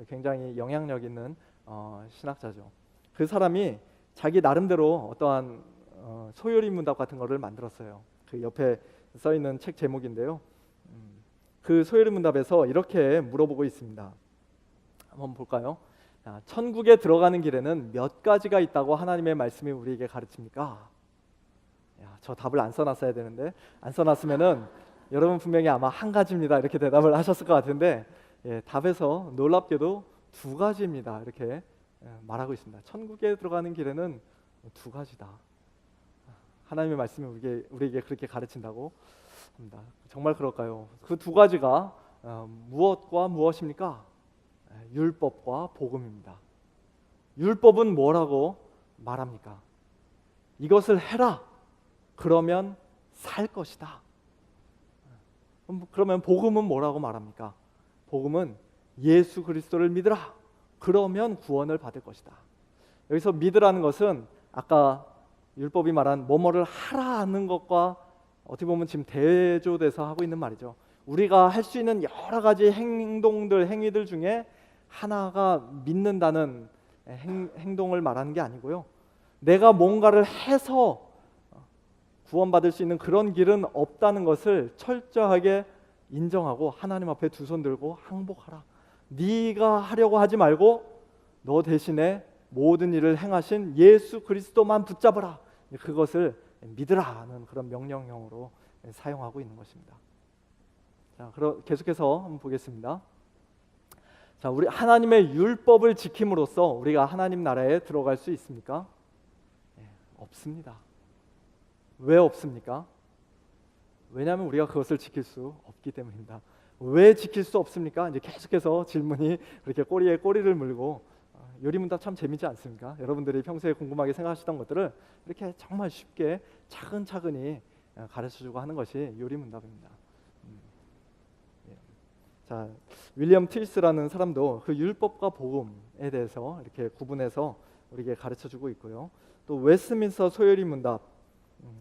굉장히 영향력 있는 신학자죠. 그 사람이 자기 나름대로 어떠한 소요리문답 같은 거를 만들었어요. 그 옆에 써 있는 책 제목인데요. 그 소요리문답에서 이렇게 물어보고 있습니다. 한번 볼까요? 천국에 들어가는 길에는 몇 가지가 있다고 하나님의 말씀이 우리에게 가르칩니까? 저 답을 안 써놨어야 되는데 안 써놨으면은 여러분 분명히 아마 한 가지입니다 이렇게 대답을 하셨을 것 같은데 답에서 놀랍게도 두 가지입니다 이렇게 말하고 있습니다. 천국에 들어가는 길에는 두 가지다. 하나님의 말씀이 우리에게 그렇게 가르친다고 합니다. 정말 그럴까요? 그 두 가지가 무엇과 무엇입니까? 율법과 복음입니다. 율법은 뭐라고 말합니까? 이것을 해라. 그러면 살 것이다. 그러면 복음은 뭐라고 말합니까? 복음은 예수 그리스도를 믿으라. 그러면 구원을 받을 것이다. 여기서 믿으라는 것은 아까 율법이 말한 뭐뭐를 하라는 것과 어떻게 보면 지금 대조돼서 하고 있는 말이죠. 우리가 할 수 있는 여러 가지 행위들 중에 하나가 믿는다는 행동을 말하는 게 아니고요. 내가 뭔가를 해서 구원받을 수 있는 그런 길은 없다는 것을 철저하게 인정하고 하나님 앞에 두 손 들고 항복하라. 네가 하려고 하지 말고 너 대신에 모든 일을 행하신 예수 그리스도만 붙잡아라. 그것을 믿으라는 그런 명령형으로 사용하고 있는 것입니다. 자, 계속해서 한번 보겠습니다. 자, 우리 하나님의 율법을 지킴으로써 우리가 하나님 나라에 들어갈 수 있습니까? 없습니다. 왜 없습니까? 왜냐하면 우리가 그것을 지킬 수 없기 때문입니다. 왜 지킬 수 없습니까? 이제 계속해서 질문이 그렇게 꼬리에 꼬리를 물고 요리문답 참 재미지 않습니까? 여러분들이 평소에 궁금하게 생각하시던 것들을 이렇게 정말 쉽게 차근차근히 가르쳐주고 하는 것이 요리문답입니다. 자, 윌리엄 트위스라는 사람도 그 율법과 복음에 대해서 이렇게 구분해서 우리에게 가르쳐주고 있고요. 또 웨스트민스터 소요리문답,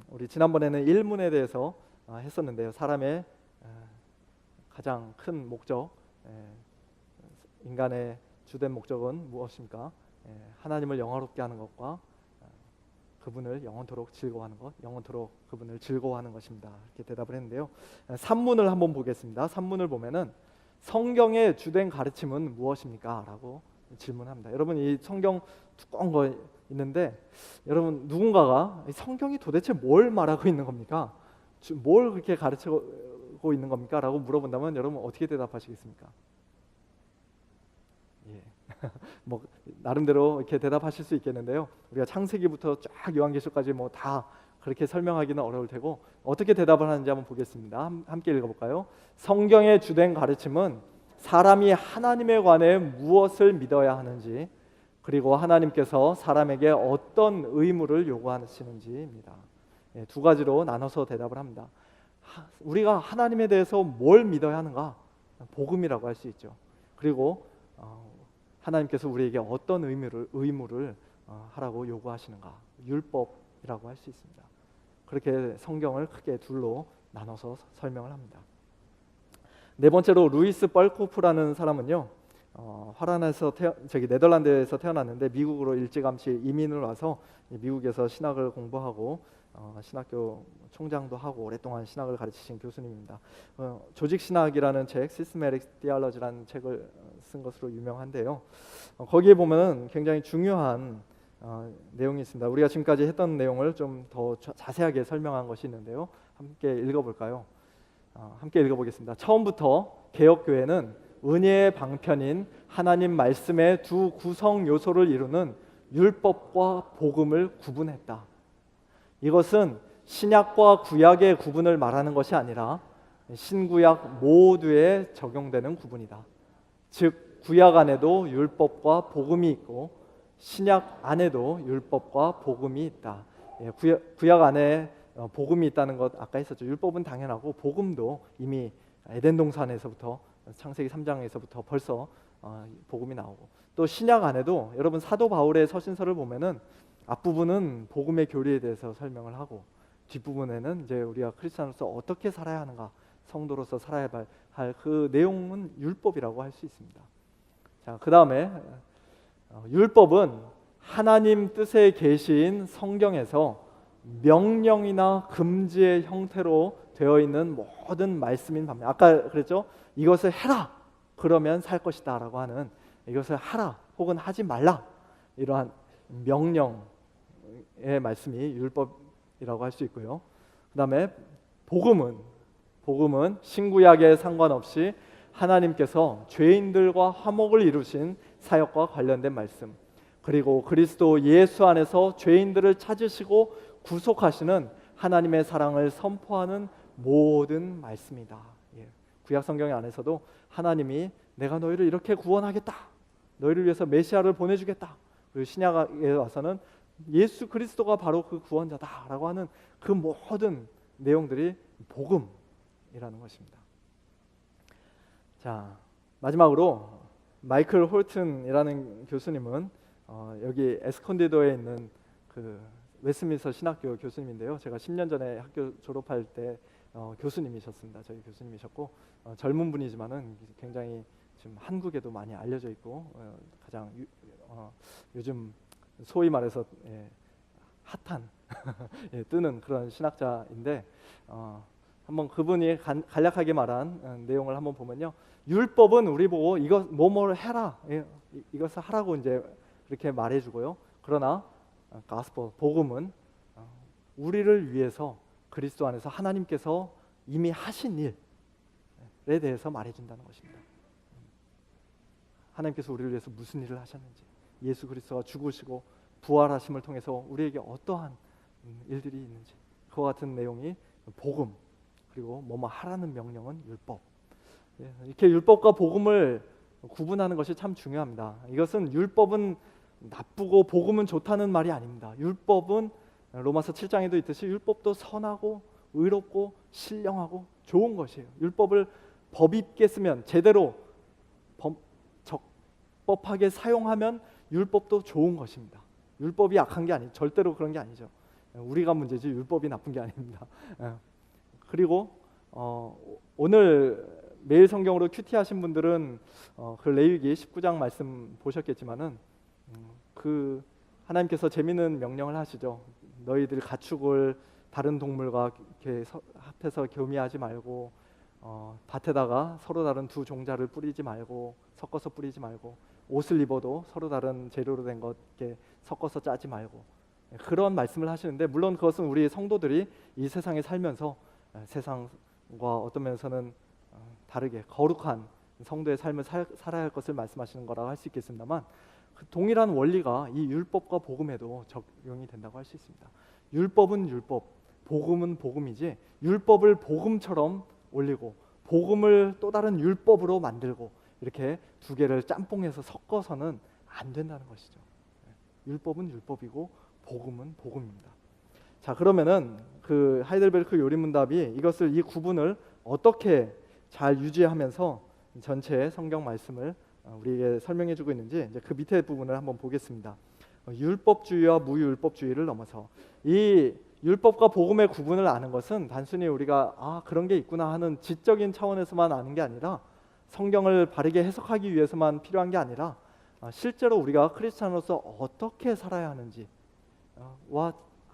우리 지난번에는 일문에 대해서 했었는데요. 사람의 가장 큰 목적, 인간의 주된 목적은 무엇입니까? 하나님을 영화롭게 하는 것과 그분을 영원토록 즐거워하는 것, 영원토록 그분을 즐거워하는 것입니다. 이렇게 대답을 했는데요. 산문을 한번 보겠습니다. 산문을 보면은 성경의 주된 가르침은 무엇입니까? 라고 질문합니다. 여러분, 이 성경 두꺼운 거 있는데 여러분, 누군가가 이 성경이 도대체 뭘 말하고 있는 겁니까? 뭘 그렇게 가르치고 있는 겁니까? 라고 물어본다면 여러분 어떻게 대답하시겠습니까? 예. 뭐 나름대로 이렇게 대답하실 수 있겠는데요. 우리가 창세기부터 쫙 요한계시록까지 뭐 다 그렇게 설명하기는 어려울 테고 어떻게 대답을 하는지 한번 보겠습니다. 함께 읽어볼까요? 성경의 주된 가르침은 사람이 하나님에 관해 무엇을 믿어야 하는지, 그리고 하나님께서 사람에게 어떤 의무를 요구하시는지입니다. 예, 두 가지로 나눠서 대답을 합니다. 우리가 하나님에 대해서 뭘 믿어야 하는가? 복음이라고 할 수 있죠. 그리고 하나님께서 우리에게 어떤 의무를 하라고 요구하시는가? 율법이라고 할 수 있습니다. 그렇게 성경을 크게 둘로 나눠서 설명을 합니다. 네 번째로 루이스 뻘코프라는 사람은요, 화란에서 네덜란드에서 태어났는데 미국으로 일찌감치 이민을 와서 미국에서 신학을 공부하고 신학교 총장도 하고 오랫동안 신학을 가르치신 교수님입니다. 조직 신학이라는 책, Systematic Theology라는 책을 쓴 것으로 유명한데요. 거기에 보면은 굉장히 중요한 내용이 있습니다. 우리가 지금까지 했던 내용을 좀 더 자세하게 설명한 것이 있는데요. 함께 읽어볼까요? 함께 읽어보겠습니다. 처음부터 개혁교회는 은혜의 방편인 하나님 말씀의 두 구성 요소를 이루는 율법과 복음을 구분했다. 이것은 신약과 구약의 구분을 말하는 것이 아니라 신구약 모두에 적용되는 구분이다. 즉 구약 안에도 율법과 복음이 있고 신약 안에도 율법과 복음이 있다. 구약 안에 복음이 있다는 것 아까 했었죠. 율법은 당연하고 복음도 이미 에덴 동산에서부터 창세기 3장에서부터 벌써 복음이 나오고, 또 신약 안에도 여러분 사도 바울의 서신서를 보면은 앞부분은 복음의 교리에 대해서 설명을 하고 뒷부분에는 이제 우리가 크리스천으로서 어떻게 살아야 하는가, 성도로서 살아야 할 그 내용은 율법이라고 할 수 있습니다. 자, 그 다음에 율법은 하나님 뜻의 계시인 성경에서 명령이나 금지의 형태로 되어 있는 모든 말씀인 반면, 아까 그랬죠? 이것을 해라 그러면 살 것이다 라고 하는, 이것을 하라 혹은 하지 말라, 이러한 명령의 말씀이 율법이라고 할 수 있고요. 그 다음에 복음은 신구약에 상관없이 하나님께서 죄인들과 화목을 이루신 사역과 관련된 말씀, 그리고 그리스도 예수 안에서 죄인들을 찾으시고 구속하시는 하나님의 사랑을 선포하는 모든 말씀이다. 구약 성경 안에서도 하나님이 내가 너희를 이렇게 구원하겠다, 너희를 위해서 메시아를 보내주겠다, 그리고 신약에 와서는 예수 그리스도가 바로 그 구원자다라고 하는 그 모든 내용들이 복음이라는 것입니다. 자, 마지막으로 마이클 홀튼이라는 교수님은 여기 에스컨디도에 있는 그 웨스민스터 신학교 교수님인데요. 제가 10년 전에 학교 졸업할 때 교수님이셨습니다. 저희 교수님이셨고 젊은 분이지만은 굉장히 지금 한국에도 많이 알려져 있고 가장 요즘 소위 말해서 핫한 뜨는 그런 신학자인데, 한번 그분이 간략하게 말한 내용을 한번 보면요, 율법은 우리 보고 이거 뭐뭐를 해라, 이것을 하라고 이제 그렇게 말해주고요. 그러나 가스펠 복음은 우리를 위해서 그리스도 안에서 하나님께서 이미 하신 일에 대해서 말해준다는 것입니다. 하나님께서 우리를 위해서 무슨 일을 하셨는지, 예수 그리스도가 죽으시고 부활하심을 통해서 우리에게 어떠한 일들이 있는지, 그와 같은 내용이 복음, 그리고 뭐뭐 하라는 명령은 율법. 이렇게 율법과 복음을 구분하는 것이 참 중요합니다. 이것은 율법은 나쁘고 복음은 좋다는 말이 아닙니다. 율법은 로마서 7장에도 있듯이 율법도 선하고 의롭고 신령하고 좋은 것이에요. 율법을 법 있게 쓰면, 제대로 적법하게 사용하면 율법도 좋은 것입니다. 율법이 악한 게 아니죠. 절대로 그런 게 아니죠. 우리가 문제지 율법이 나쁜 게 아닙니다. 그리고 오늘 매일 성경으로 큐티하신 분들은 그 레위기 19장 말씀 보셨겠지만은 그 하나님께서 재미있는 명령을 하시죠. 너희들 가축을 다른 동물과 이렇게 합해서 교미하지 말고 밭에다가 서로 다른 두 종자를 뿌리지 말고 섞어서 뿌리지 말고 옷을 입어도 서로 다른 재료로 된 것 이렇게 섞어서 짜지 말고 그런 말씀을 하시는데 물론 그것은 우리 성도들이 이 세상에 살면서 세상과 어떤 면에서는 다르게 거룩한 성도의 삶을 살아야 할 것을 말씀하시는 거라고 할 수 있겠습니다만 그 동일한 원리가 이 율법과 복음에도 적용이 된다고 할 수 있습니다. 율법은 율법, 복음은 복음이지 율법을 복음처럼 올리고 복음을 또 다른 율법으로 만들고 이렇게 두 개를 짬뽕해서 섞어서는 안 된다는 것이죠. 율법은 율법이고 복음은 복음입니다. 자, 그러면은 그 하이델베르크 요리문답이 이것을 이 구분을 어떻게 잘 유지하면서 전체 성경 말씀을 우리에게 설명해 주고 있는지 이제 그 밑에 부분을 한번 보겠습니다. 율법주의와 무율법주의를 넘어서 이 율법과 복음의 구분을 아는 것은 단순히 우리가 그런 게 있구나 하는 지적인 차원에서만 아는 게 아니라 성경을 바르게 해석하기 위해서만 필요한 게 아니라 실제로 우리가 크리스찬으로서 어떻게 살아야 하는지와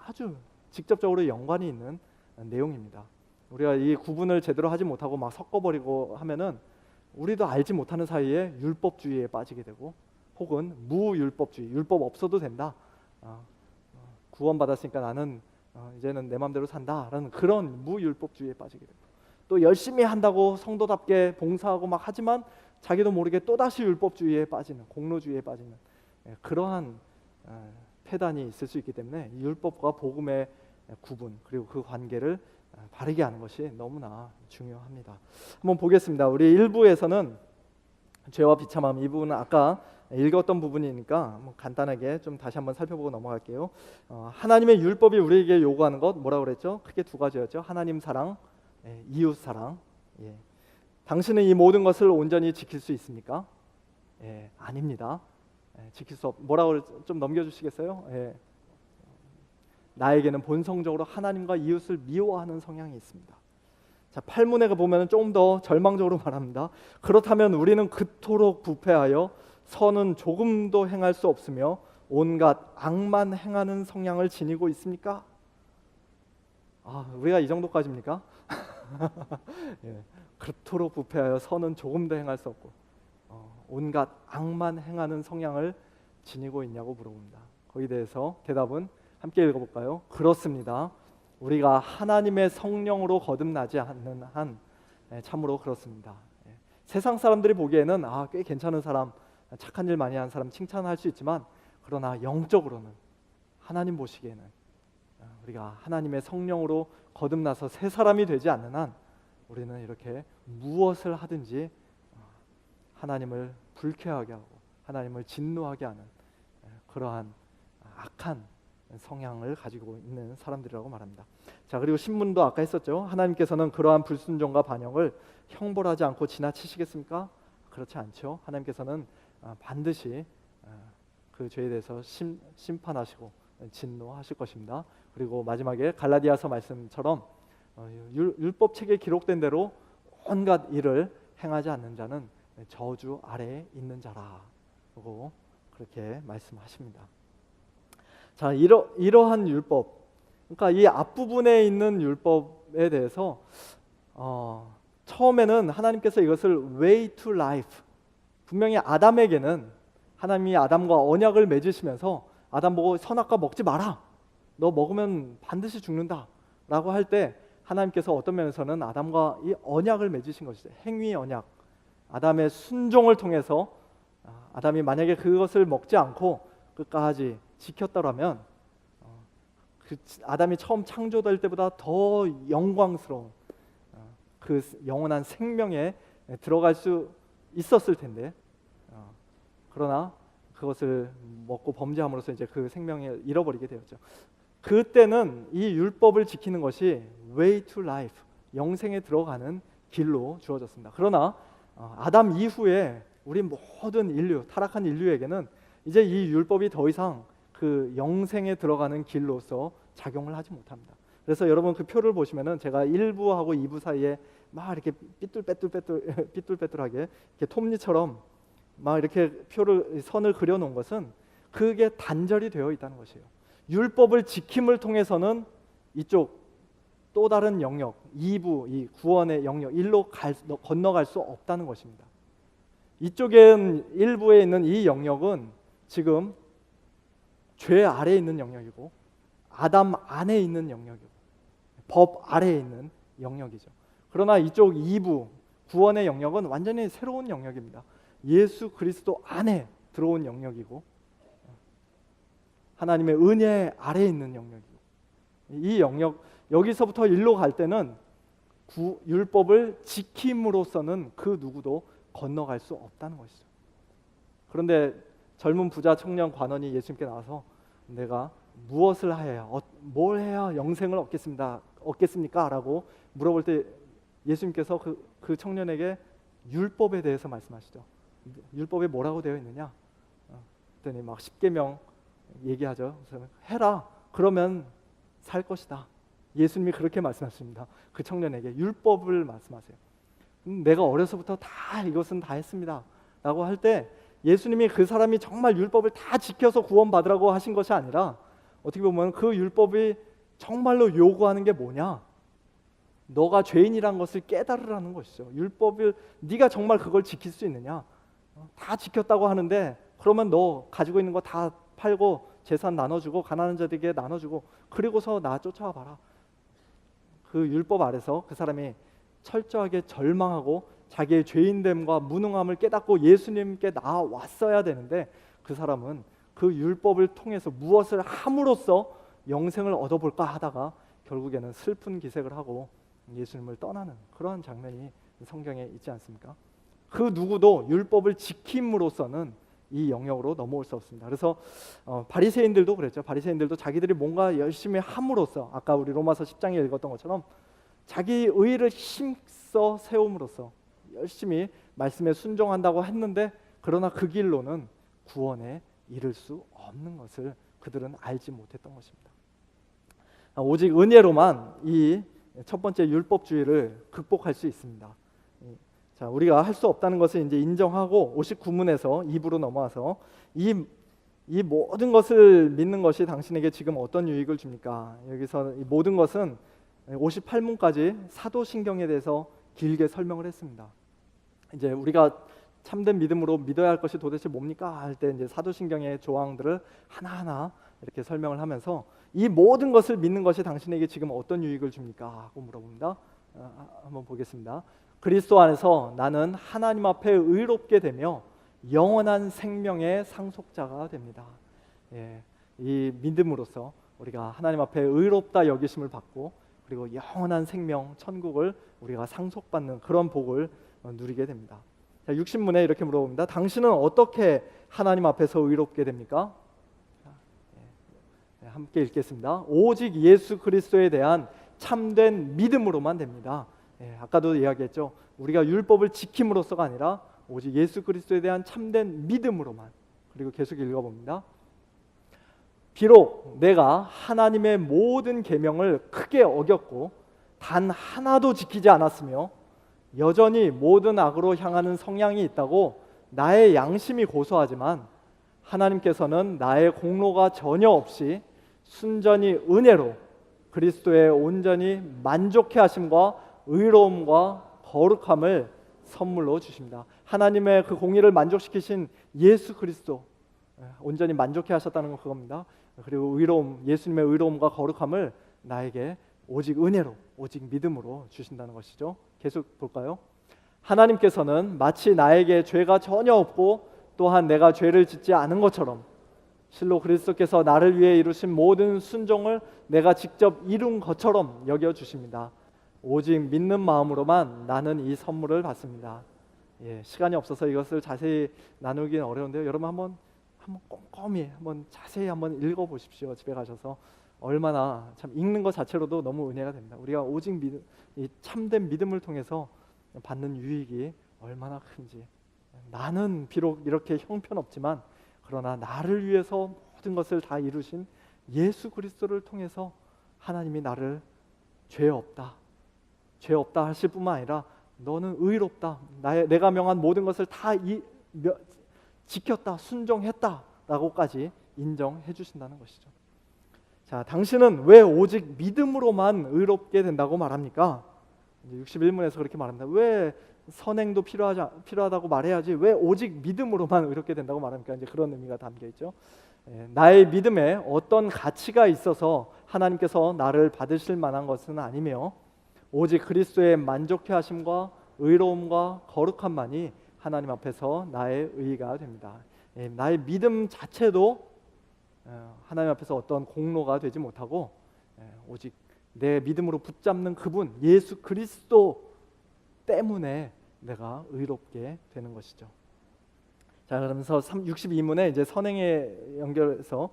아주 직접적으로 연관이 있는 내용입니다. 우리가 이 구분을 제대로 하지 못하고 막 섞어버리고 하면은 우리도 알지 못하는 사이에 율법주의에 빠지게 되고 혹은 무율법주의, 율법 없어도 된다. 구원받았으니까 나는 이제는 내 마음대로 산다라는 그런 무율법주의에 빠지게 되고 또 열심히 한다고 성도답게 봉사하고 막 하지만 자기도 모르게 또다시 율법주의에 빠지는 공로주의에 빠지는 그러한 패단이 있을 수 있기 때문에 율법과 복음의 구분 그리고 그 관계를 바르게 아는 것이 너무나 중요합니다. 한번 보겠습니다. 우리 1부에서는 죄와 비참함 이 부분은 아까 읽었던 부분이니까 간단하게 좀 다시 한번 살펴보고 넘어갈게요. 하나님의 율법이 우리에게 요구하는 것 뭐라고 그랬죠? 크게 두 가지였죠. 하나님 사랑, 이웃 사랑. 당신은 이 모든 것을 온전히 지킬 수 있습니까? 아닙니다. 지킬 수 뭐라고 좀 넘겨주시겠어요? 나에게는 본성적으로 하나님과 이웃을 미워하는 성향이 있습니다. 자, 8문에 보면 조금 더 절망적으로 말합니다. 그렇다면 우리는 그토록 부패하여 선은 조금도 행할 수 없으며 온갖 악만 행하는 성향을 지니고 있습니까? 우리가 이 정도까지입니까? 그토록 부패하여 선은 조금도 행할 수 없고 온갖 악만 행하는 성향을 지니고 있냐고 물어봅니다. 거기에 대해서 대답은 함께 읽어볼까요? 그렇습니다. 우리가 하나님의 성령으로 거듭나지 않는 한 참으로 그렇습니다. 세상 사람들이 보기에는 꽤 괜찮은 사람, 착한 일 많이 하는 사람 칭찬할 수 있지만 그러나 영적으로는 하나님 보시기에는 우리가 하나님의 성령으로 거듭나서 새 사람이 되지 않는 한 우리는 이렇게 무엇을 하든지 하나님을 불쾌하게 하고 하나님을 진노하게 하는 그러한 악한 성향을 가지고 있는 사람들이라고 말합니다. 자, 그리고 신문도 아까 했었죠. 하나님께서는 그러한 불순종과 반역을 형벌하지 않고 지나치시겠습니까? 그렇지 않죠. 하나님께서는 반드시 그 죄에 대해서 심판하시고 진노하실 것입니다. 그리고 마지막에 갈라디아서 말씀처럼 율법책에 기록된 대로 온갖 일을 행하지 않는 자는 저주 아래에 있는 자라고 그렇게 말씀하십니다. 자, 이러한 율법, 그러니까 이 앞부분에 있는 율법에 대해서 처음에는 하나님께서 이것을 way to life, 분명히 아담에게는 하나님이 아담과 언약을 맺으시면서 아담 보고 선악과 먹지 마라, 너 먹으면 반드시 죽는다 라고 할 때 하나님께서 어떤 면에서는 아담과 이 언약을 맺으신 것이죠. 행위 언약, 아담의 순종을 통해서 아담이 만약에 그것을 먹지 않고 끝까지 지켰더라면 그 아담이 처음 창조될 때보다 더 영광스러운 그 영원한 생명에 들어갈 수 있었을 텐데 그러나 그것을 먹고 범죄함으로써 이제 그 생명을 잃어버리게 되었죠. 그때는 이 율법을 지키는 것이 way to life, 영생에 들어가는 길로 주어졌습니다. 그러나 아담 이후에 우리 모든 인류, 타락한 인류에게는 이제 이 율법이 더 이상 그 영생에 들어가는 길로서 작용을 하지 못합니다. 그래서 여러분 그 표를 보시면은 제가 1부하고 2부 사이에 막 이렇게 삐뚤빼뚤하게 이렇게 톱니처럼 막 이렇게 선을 그려 놓은 것은 그게 단절이 되어 있다는 것이에요. 율법을 지킴을 통해서는 이쪽 또 다른 영역, 2부, 이 구원의 영역, 일로 건너갈 수 없다는 것입니다. 이쪽엔 일부에 있는 이 영역은 지금 죄 아래에 있는 영역이고 아담 안에 있는 영역이고 법 아래에 있는 영역이죠. 그러나 이쪽 2부, 구원의 영역은 완전히 새로운 영역입니다. 예수 그리스도 안에 들어온 영역이고 하나님의 은혜 아래에 있는 영역이고 이 영역, 여기서부터 일로 갈 때는 율법을 지킴으로써는 그 누구도 건너갈 수 없다는 것이죠. 그런데 젊은 부자 청년 관원이 예수님께 나와서 내가 무엇을 해야, 뭘 해야 영생을 얻겠습니까? 라고 물어볼 때 예수님께서 그 청년에게 율법에 대해서 말씀하시죠. 율법에 뭐라고 되어 있느냐? 그랬더니 막 10계명 얘기하죠. 그래서 해라. 그러면 살 것이다. 예수님이 그렇게 말씀하십니다. 그 청년에게 율법을 말씀하세요. 내가 어려서부터 다 이것은 다 했습니다. 라고 할 때 예수님이 그 사람이 정말 율법을 다 지켜서 구원받으라고 하신 것이 아니라 어떻게 보면 그 율법이 정말로 요구하는 게 뭐냐? 너가 죄인이란 것을 깨달으라는 것이죠. 율법을 네가 정말 그걸 지킬 수 있느냐? 다 지켰다고 하는데 그러면 너 가지고 있는 거 다 팔고 재산 나눠주고 가난한 자들에게 나눠주고 그리고서 나 쫓아와 봐라. 그 율법 아래서 그 사람이 철저하게 절망하고 자기의 죄인됨과 무능함을 깨닫고 예수님께 나왔어야 되는데 그 사람은 그 율법을 통해서 무엇을 함으로써 영생을 얻어볼까 하다가 결국에는 슬픈 기색을 하고 예수님을 떠나는 그러한 장면이 성경에 있지 않습니까? 그 누구도 율법을 지킴으로써는 이 영역으로 넘어올 수 없습니다. 그래서 바리새인들도 그랬죠. 바리새인들도 자기들이 뭔가 열심히 함으로써 아까 우리 로마서 10장에 읽었던 것처럼 자기 의를 힘써 세움으로써 열심히 말씀에 순종한다고 했는데 그러나 그 길로는 구원에 이를 수 없는 것을 그들은 알지 못했던 것입니다. 오직 은혜로만 이 첫 번째 율법주의를 극복할 수 있습니다. 자, 우리가 할 수 없다는 것을 이제 인정하고 59문에서 2부로 넘어와서 이 모든 것을 믿는 것이 당신에게 지금 어떤 유익을 줍니까? 여기서 이 모든 것은 58문까지 사도신경에 대해서 길게 설명을 했습니다. 이제 우리가 참된 믿음으로 믿어야 할 것이 도대체 뭡니까? 할 때 이제 사도신경의 조항들을 하나하나 이렇게 설명을 하면서 이 모든 것을 믿는 것이 당신에게 지금 어떤 유익을 줍니까? 하고 물어봅니다. 한번 보겠습니다. 그리스도 안에서 나는 하나님 앞에 의롭게 되며 영원한 생명의 상속자가 됩니다. 예, 이 믿음으로써 우리가 하나님 앞에 의롭다 여기심을 받고 그리고 영원한 생명, 천국을 우리가 상속받는 그런 복을 누리게 됩니다. 자, 60문에 이렇게 물어봅니다. 당신은 어떻게 하나님 앞에서 의롭게 됩니까? 함께 읽겠습니다. 오직 예수 그리스도에 대한 참된 믿음으로만 됩니다. 아까도 이야기했죠. 우리가 율법을 지킴으로써가 아니라 오직 예수 그리스도에 대한 참된 믿음으로만. 그리고 계속 읽어봅니다. 비록 내가 하나님의 모든 계명을 크게 어겼고 단 하나도 지키지 않았으며 여전히 모든 악으로 향하는 성향이 있다고 나의 양심이 고소하지만 하나님께서는 나의 공로가 전혀 없이 순전히 은혜로 그리스도의 온전히 만족해 하심과 의로움과 거룩함을 선물로 주십니다. 하나님의 그 공의를 만족시키신 예수 그리스도 온전히 만족해 하셨다는 건 그겁니다. 그리고 의로움, 예수님의 의로움과 거룩함을 나에게 오직 은혜로, 오직 믿음으로 주신다는 것이죠. 계속 볼까요? 하나님께서는 마치 나에게 죄가 전혀 없고 또한 내가 죄를 짓지 않은 것처럼 실로 그리스도께서 나를 위해 이루신 모든 순종을 내가 직접 이룬 것처럼 여겨주십니다. 오직 믿는 마음으로만 나는 이 선물을 받습니다. 시간이 없어서 이것을 자세히 나누기는 어려운데요. 여러분 한번 꼼꼼히 한번 자세히 한번 읽어보십시오. 집에 가셔서 얼마나 참 읽는 것 자체로도 너무 은혜가 됩니다. 우리가 오직 믿음, 이 참된 믿음을 통해서 받는 유익이 얼마나 큰지. 나는 비록 이렇게 형편없지만 그러나 나를 위해서 모든 것을 다 이루신 예수 그리스도를 통해서 하나님이 나를 죄 없다 하실 뿐만 아니라 너는 의롭다, 내가 명한 모든 것을 다 지켰다, 순종했다 라고까지 인정해 주신다는 것이죠. 자, 당신은 왜 오직 믿음으로만 의롭게 된다고 말합니까? 이제 61문에서 그렇게 말합니다. 왜 선행도 필요하다고 말해야지 왜 오직 믿음으로만 의롭게 된다고 말합니까? 이제 그런 의미가 담겨 있죠. 나의 믿음에 어떤 가치가 있어서 하나님께서 나를 받으실 만한 것은 아니며 오직 그리스도의 만족해 하심과 의로움과 거룩함만이 하나님 앞에서 나의 의의가 됩니다. 나의 믿음 자체도 하나님 앞에서 어떤 공로가 되지 못하고 오직 내 믿음으로 붙잡는 그분 예수 그리스도 때문에 내가 의롭게 되는 것이죠. 자, 그러면서 62문에 이제 선행에 연결해서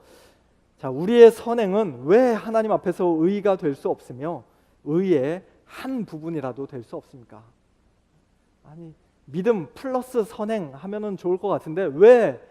자, 우리의 선행은 왜 하나님 앞에서 의가 될 수 없으며 의의 한 부분이라도 될 수 없습니까? 아니, 믿음 플러스 선행 하면은 좋을 것 같은데 왜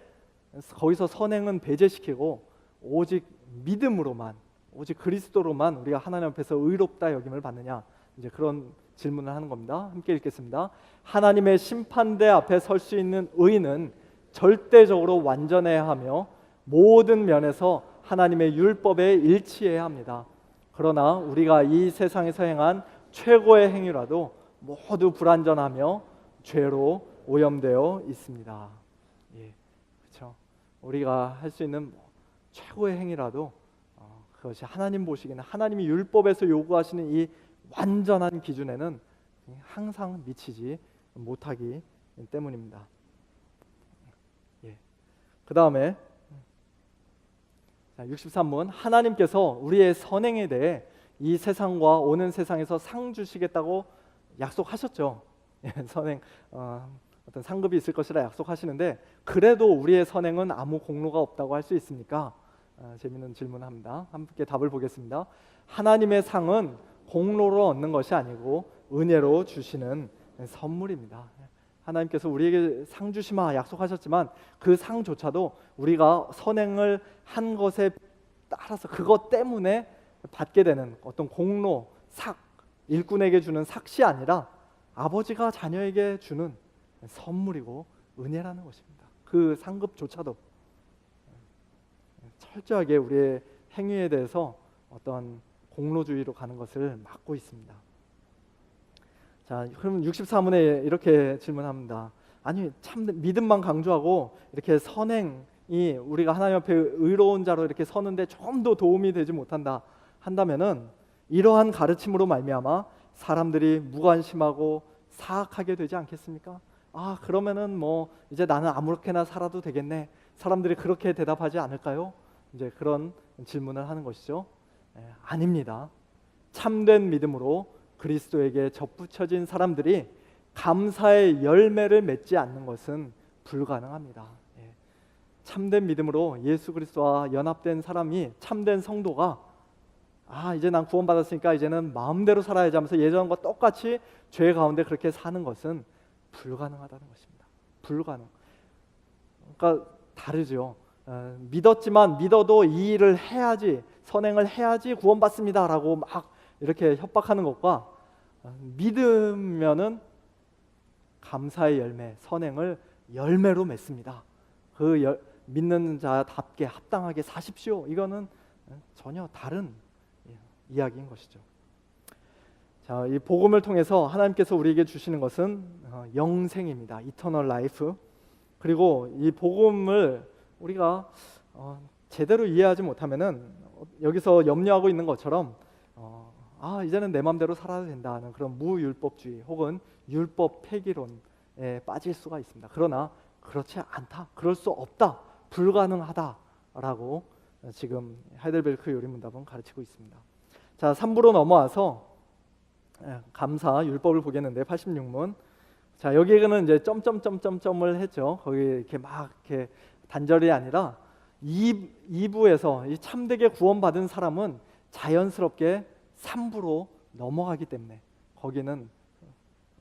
거기서 선행은 배제시키고 오직 믿음으로만 오직 그리스도로만 우리가 하나님 앞에서 의롭다 여김을 받느냐? 이제 그런 질문을 하는 겁니다. 함께 읽겠습니다. 하나님의 심판대 앞에 설 수 있는 의인은 절대적으로 완전해야 하며 모든 면에서 하나님의 율법에 일치해야 합니다. 그러나 우리가 이 세상에서 행한 최고의 행위라도 모두 불완전하며 죄로 오염되어 있습니다. 예, 그렇죠. 우리가 할 수 있는 최고의 행위라도 그것이 하나님 보시기에는 하나님이 율법에서 요구하시는 이 완전한 기준에는 항상 미치지 못하기 때문입니다. 예. 그 다음에 63문 하나님께서 우리의 선행에 대해 이 세상과 오는 세상에서 상 주시겠다고 약속하셨죠. 선행 어떤 상급이 있을 것이라 약속하시는데 그래도 우리의 선행은 아무 공로가 없다고 할 수 있습니까? 재미있는 질문합니다. 함께 답을 보겠습니다. 하나님의 상은 공로로 얻는 것이 아니고 은혜로 주시는 선물입니다. 하나님께서 우리에게 상 주시마 약속하셨지만 그 상조차도 우리가 선행을 한 것에 따라서 그것 때문에 받게 되는 어떤 공로, 삭, 일꾼에게 주는 삭시 아니라 아버지가 자녀에게 주는 선물이고 은혜라는 것입니다. 그 상급조차도 철저하게 우리의 행위에 대해서 어떤 공로주의로 가는 것을 막고 있습니다. 자, 그럼 64문에 이렇게 질문합니다. 아니, 참 믿음만 강조하고 이렇게 선행이 우리가 하나님 앞에 의로운 자로 이렇게 서는데 좀 더 도움이 되지 못한다 한다면은 이러한 가르침으로 말미암아 사람들이 무관심하고 사악하게 되지 않겠습니까? 아, 그러면은 뭐 이제 나는 아무렇게나 살아도 되겠네. 사람들이 그렇게 대답하지 않을까요? 이제 그런 질문을 하는 것이죠. 아닙니다. 참된 믿음으로 그리스도에게 접붙여진 사람들이 감사의 열매를 맺지 않는 것은 불가능합니다. 참된 믿음으로 예수 그리스도와 연합된 사람이 참된 성도가 이제 난 구원받았으니까 이제는 마음대로 살아야지 하면서 예전과 똑같이 죄 가운데 그렇게 사는 것은 불가능하다는 것입니다. 불가능. 그러니까 다르죠. 믿었지만 믿어도 이 일을 해야지 선행을 해야지 구원받습니다라고 막 이렇게 협박하는 것과 믿으면은 감사의 열매, 선행을 열매로 맺습니다. 믿는 자답게 합당하게 사십시오. 이거는 전혀 다른 이야기인 것이죠. 자, 이 복음을 통해서 하나님께서 우리에게 주시는 것은 영생입니다. 이터널 라이프. 그리고 이 복음을 우리가 제대로 이해하지 못하면은 여기서 염려하고 있는 것처럼 이제는 내 마음대로 살아야 된다는 그런 무율법주의 혹은 율법 폐기론에 빠질 수가 있습니다. 그러나 그렇지 않다, 그럴 수 없다, 불가능하다라고 지금 하이델베르크 요리문답은 가르치고 있습니다. 자, 3부로 넘어와서 감사 율법을 보겠는데 86문. 자, 여기에는 이제 점점점점점을 했죠. 거기 이렇게 막 이렇게 단절이 아니라 2부에서 이 참되게 구원받은 사람은 자연스럽게 3부로 넘어가기 때문에 거기는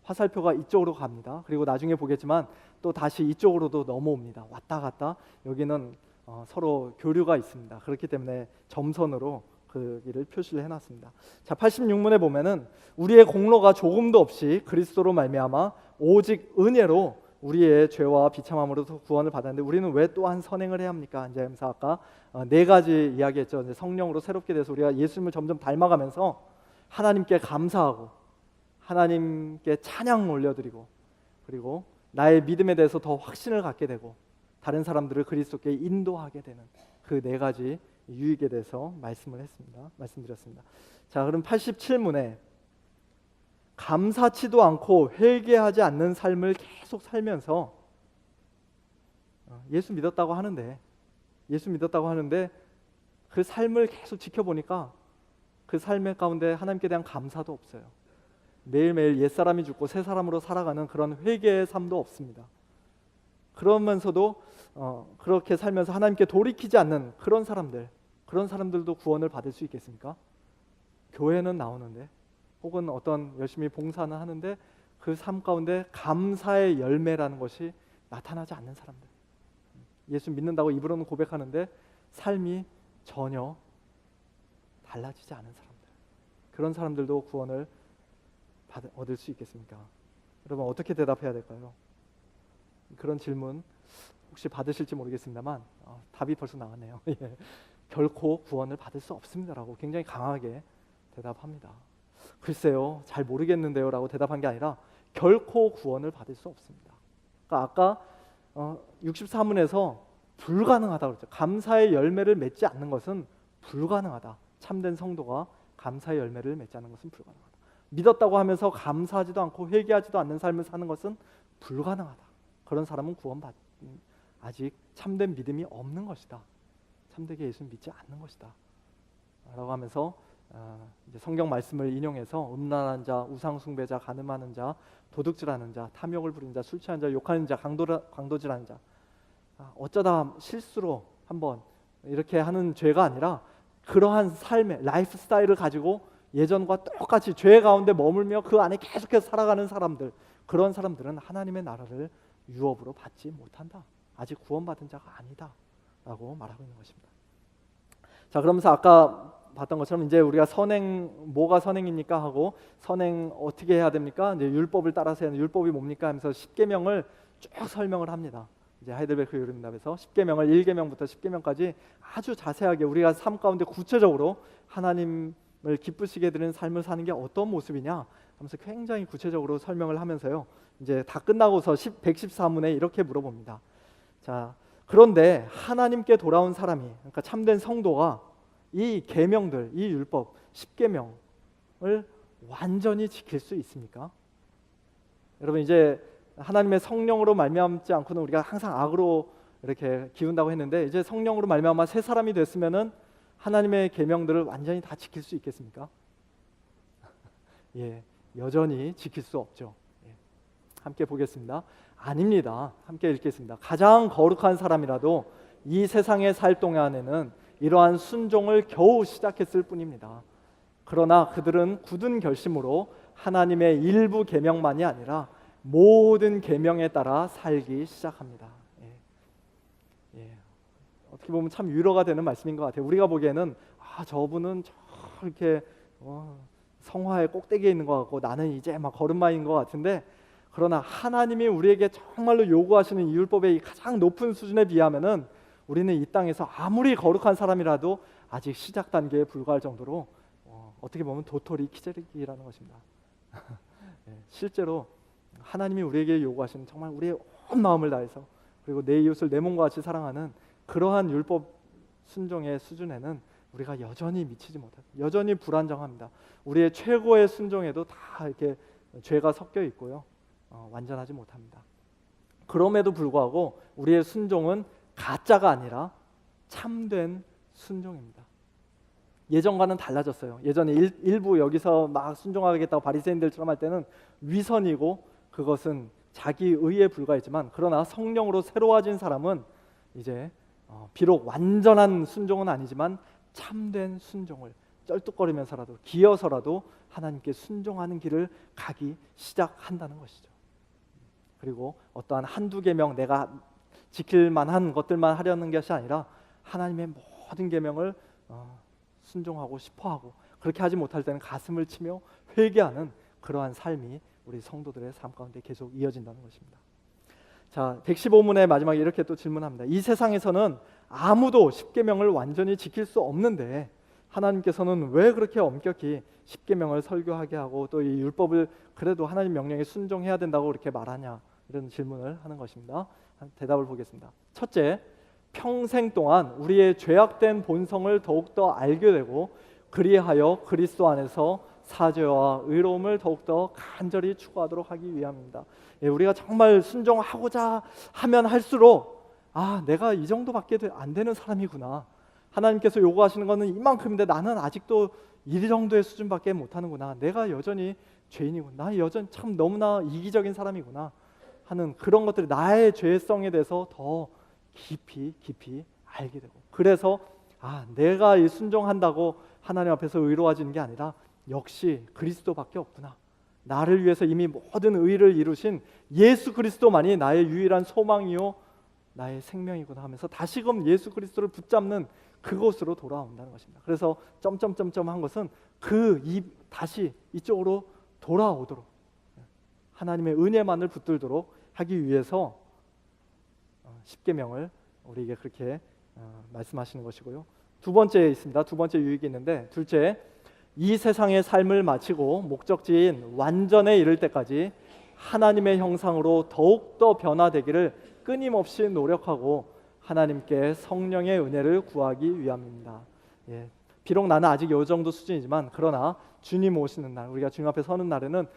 화살표가 이쪽으로 갑니다. 그리고 나중에 보겠지만 또 다시 이쪽으로도 넘어옵니다. 왔다 갔다. 여기는 서로 교류가 있습니다. 그렇기 때문에 점선으로 그 길을 표시를 해놨습니다. 자, 86문에 보면은 우리의 공로가 조금도 없이 그리스도로 말미암아 오직 은혜로 우리의 죄와 비참함으로서 구원을 받았는데 우리는 왜 또한 선행을 해야 합니까? 이제 하면서 아까 네 가지 이야기했죠. 이제 성령으로 새롭게 돼서 우리가 예수님을 점점 닮아가면서 하나님께 감사하고 하나님께 찬양 올려드리고 그리고 나의 믿음에 대해서 더 확신을 갖게 되고 다른 사람들을 그리스도께 인도하게 되는 그 네 가지 유익에 대해서 말씀드렸습니다. 자, 그럼 87문에 감사치도 않고 회개하지 않는 삶을 계속 살면서 예수 믿었다고 하는데 그 삶을 계속 지켜보니까 그 삶의 가운데 하나님께 대한 감사도 없어요. 매일매일 옛사람이 죽고 새 사람으로 살아가는 그런 회개의 삶도 없습니다. 그러면서도 그렇게 살면서 하나님께 돌이키지 않는 그런 사람들도 구원을 받을 수 있겠습니까? 교회는 나오는데 혹은 어떤 열심히 봉사는 하는데 그 삶 가운데 감사의 열매라는 것이 나타나지 않는 사람들, 예수 믿는다고 입으로는 고백하는데 삶이 전혀 달라지지 않은 사람들, 그런 사람들도 구원을 얻을 수 있겠습니까? 여러분 어떻게 대답해야 될까요? 그런 질문 혹시 받으실지 모르겠습니다만 답이 벌써 나왔네요. 예. 결코 구원을 받을 수 없습니다라고 굉장히 강하게 대답합니다. 글쎄요, 잘 모르겠는데요 라고 대답한 게 아니라 결코 구원을 받을 수 없습니다. 그러니까 아까 64문에서 불가능하다고 그랬죠. 감사의 열매를 맺지 않는 것은 불가능하다. 참된 성도가 감사의 열매를 맺지 않는 것은 불가능하다. 믿었다고 하면서 감사하지도 않고 회개하지도 않는 삶을 사는 것은 불가능하다. 그런 사람은 아직 참된 믿음이 없는 것이다. 참되게 예수 믿지 않는 것이다 라고 하면서 이제 성경 말씀을 인용해서 음란한 자, 우상 숭배자, 간음하는 자, 도둑질하는 자, 탐욕을 부리는 자, 술 취한 자, 욕하는 자, 강도질하는 자, 어쩌다 실수로 한번 이렇게 하는 죄가 아니라 그러한 삶의 라이프 스타일을 가지고 예전과 똑같이 죄 가운데 머물며 그 안에 계속해서 살아가는 사람들, 그런 사람들은 하나님의 나라를 유업으로 받지 못한다. 아직 구원받은 자가 아니다 라고 말하고 있는 것입니다. 자, 그러면서 아까 봤던 것처럼 이제 우리가 뭐가 선행입니까 하고 선행 어떻게 해야 됩니까? 이제 율법을 따라서 해야 율법이 뭡니까 하면서 십계명을 쭉 설명을 합니다. 이제 하이델베르크 요름답에서 십계명을 1계명부터 10계명까지 아주 자세하게 우리가 삶 가운데 구체적으로 하나님을 기쁘시게 드리는 삶을 사는 게 어떤 모습이냐 하면서 굉장히 구체적으로 설명을 하면서요. 이제 다 끝나고서 114문에 이렇게 물어봅니다. 자, 그런데 하나님께 돌아온 사람이, 그러니까 참된 성도가 이 계명들, 이 율법 10계명을 완전히 지킬 수 있습니까? 여러분 이제 하나님의 성령으로 말미암지 않고는 우리가 항상 악으로 이렇게 기운다고 했는데 이제 성령으로 말미암아 새 사람이 됐으면은 하나님의 계명들을 완전히 다 지킬 수 있겠습니까? 예, 여전히 지킬 수 없죠. 예. 함께 보겠습니다. 아닙니다. 함께 읽겠습니다. 가장 거룩한 사람이라도 이 세상에 살 동안에는 이러한 순종을 겨우 시작했을 뿐입니다. 그러나 그들은 굳은 결심으로 하나님의 일부 계명만이 아니라 모든 계명에 따라 살기 시작합니다. 예. 어떻게 보면 참 위로가 되는 말씀인 것 같아요. 우리가 보기에는 저분은 저렇게 성화의 꼭대기에 있는 것 같고 나는 이제 막 걸음마인 것 같은데, 그러나 하나님이 우리에게 정말로 요구하시는 이 율법의 가장 높은 수준에 비하면은 우리는 이 땅에서 아무리 거룩한 사람이라도 아직 시작 단계에 불과할 정도로 어떻게 보면 도토리 키재기라는 것입니다. 예, 실제로 하나님이 우리에게 요구하시는 정말 우리의 온 마음을 다해서 그리고 내 이웃을 내 몸과 같이 사랑하는 그러한 율법 순종의 수준에는 우리가 여전히 미치지 못합니다. 여전히 불안정합니다. 우리의 최고의 순종에도 다 이렇게 죄가 섞여 있고요. 완전하지 못합니다. 그럼에도 불구하고 우리의 순종은 가짜가 아니라 참된 순종입니다. 예전과는 달라졌어요. 예전에 일부 여기서 막 순종하겠다고 바리새인들처럼 할 때는 위선이고 그것은 자기 의에 불과했지만, 그러나 성령으로 새로워진 사람은 이제 비록 완전한 순종은 아니지만 참된 순종을 쩔뚝거리면서라도 기어서라도 하나님께 순종하는 길을 가기 시작한다는 것이죠. 그리고 어떠한 한두 계명 내가 지킬 만한 것들만 하려는 것이 아니라 하나님의 모든 계명을 순종하고 싶어하고, 그렇게 하지 못할 때는 가슴을 치며 회개하는 그러한 삶이 우리 성도들의 삶 가운데 계속 이어진다는 것입니다. 자, 115문의 마지막에 이렇게 또 질문합니다. 이 세상에서는 아무도 십계명을 완전히 지킬 수 없는데 하나님께서는 왜 그렇게 엄격히 십계명을 설교하게 하고 또 이 율법을 그래도 하나님 명령에 순종해야 된다고 그렇게 말하냐, 이런 질문을 하는 것입니다. 대답을 보겠습니다. 첫째, 평생 동안 우리의 죄악된 본성을 더욱더 알게 되고 그리하여 그리스도 안에서 사죄와 의로움을 더욱더 간절히 추구하도록 하기 위함입니다. 우리가 정말 순종하고자 하면 할수록 내가 이 정도밖에 안 되는 사람이구나, 하나님께서 요구하시는 것은 이만큼인데 나는 아직도 이 정도의 수준밖에 못하는구나, 내가 여전히 죄인이구나, 나 여전히 참 너무나 이기적인 사람이구나 하는 그런 것들이 나의 죄성에 대해서 더 깊이 알게 되고, 그래서 내가 이 순종한다고 하나님 앞에서 의로워지는 게 아니라 역시 그리스도밖에 없구나, 나를 위해서 이미 모든 의를 이루신 예수 그리스도만이 나의 유일한 소망이요 나의 생명이구나 하면서 다시금 예수 그리스도를 붙잡는 그곳으로 돌아온다는 것입니다. 그래서 점점점점 한 것은 다시 이쪽으로 돌아오도록, 하나님의 은혜만을 붙들도록 하기 위해서 십계명을 우리에게 그렇게 말씀하시는 것이고요. 두 번째 있습니다. 두 번째 유익이 있는데, 둘째, 이 세상의 삶을 마치고 목적지인 완전에 이를 때까지 하나님의 형상으로 더욱더 변화되기를 끊임없이 노력하고 하나님께 성령의 은혜를 구하기 위함입니다. 비록 나는 아직 이 정도 수준이지만, 그러나 주님 오시는 날, 우리가 주님 앞에 서는 날에는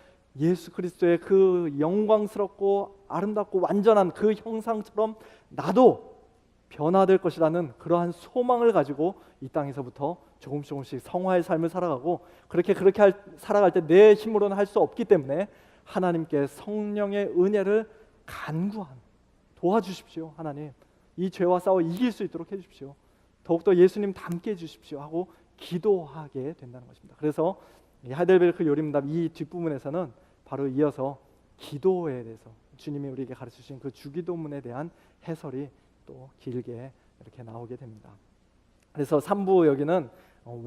예수 그리스도의 그 영광스럽고 아름답고 완전한 그 형상처럼 나도 변화될 것이라는 그러한 소망을 가지고 이 땅에서부터 조금씩 성화의 삶을 살아가고, 그렇게 살아갈 때 내 힘으로는 할 수 없기 때문에 하나님께 성령의 은혜를 간구한, 도와주십시오. 하나님, 이 죄와 싸워 이길 수 있도록 해주십시오. 더욱더 예수님 닮게 해주십시오 하고 기도하게 된다는 것입니다. 그래서 이 하이델베르크 요리문답 이 뒷부분에서는 바로 이어서 기도에 대해서 주님이 우리에게 가르치신 그 주기도문에 대한 해설이 또 길게 이렇게 나오게 됩니다. 그래서 3부 여기는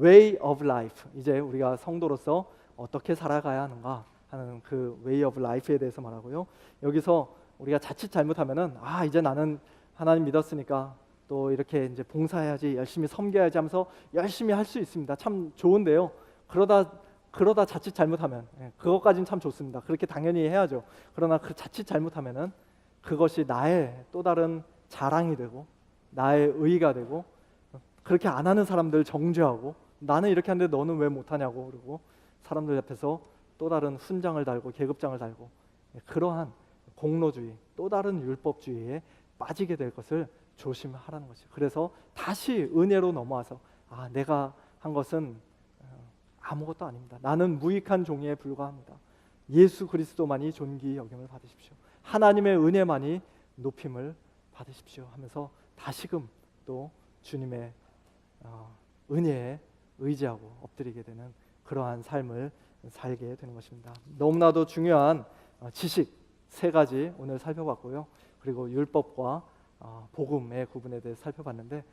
way of life, 이제 우리가 성도로서 어떻게 살아가야 하는가 하는 그 way of life에 대해서 말하고요. 여기서 우리가 자칫 잘못하면은 이제 나는 하나님 믿었으니까 또 이렇게 이제 봉사해야지, 열심히 섬겨야지 하면서 열심히 할 수 있습니다. 참 좋은데요. 그러다 자칫 잘못하면, 그것까지는 참 좋습니다. 그렇게 당연히 해야죠. 그러나 그 자칫 잘못하면은 그것이 나의 또 다른 자랑이 되고 나의 의의가 되고, 그렇게 안 하는 사람들 정죄하고, 나는 이렇게 하는데 너는 왜 못하냐고 그러고 사람들 앞에서 또 다른 훈장을 달고 계급장을 달고, 그러한 공로주의, 또 다른 율법주의에 빠지게 될 것을 조심하라는 것이죠. 그래서 다시 은혜로 넘어와서 내가 한 것은 아무것도 아닙니다. 나는 무익한 종이에 불과합니다. 예수 그리스도만이 존귀 여김을 받으십시오. 하나님의 은혜만이 높임을 받으십시오 하면서 다시금 또 주님의 은혜에 의지하고 엎드리게 되는 그러한 삶을 살게 되는 것입니다. 너무나도 중요한 지식 세 가지 오늘 살펴봤고요. 그리고 율법과 복음의 구분에 대해 살펴봤는데,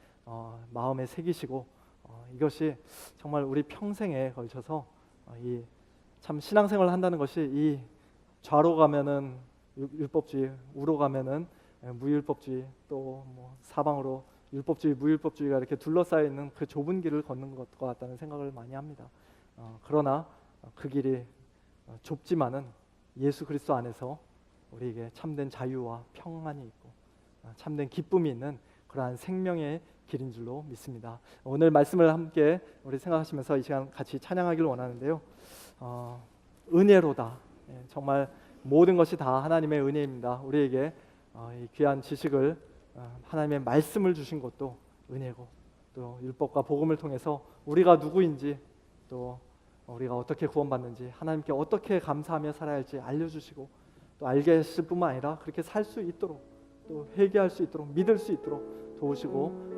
마음에 새기시고 이것이 정말 우리 평생에 걸쳐서 이 참 신앙생활을 한다는 것이, 이 좌로 가면은 율법주의, 우로 가면은 무율법주의, 또 뭐 사방으로 율법주의, 무율법주의가 이렇게 둘러싸여 있는 그 좁은 길을 걷는 것과 같다는 생각을 많이 합니다. 그러나 그 길이 좁지만은 예수 그리스도 안에서 우리에게 참된 자유와 평안이 있고 참된 기쁨이 있는 그러한 생명의 길인 줄로 믿습니다. 오늘 말씀을 함께 우리 생각하시면서 이 시간 같이 찬양하기를 원하는데요. 은혜로다. 정말 모든 것이 다 하나님의 은혜입니다. 우리에게 이 귀한 지식을, 하나님의 말씀을 주신 것도 은혜고, 또 율법과 복음을 통해서 우리가 누구인지, 또 우리가 어떻게 구원받는지, 하나님께 어떻게 감사하며 살아야 할지 알려주시고, 또 알게 하실 뿐만 아니라 그렇게 살 수 있도록, 또 회개할 수 있도록, 믿을 수 있도록 도우시고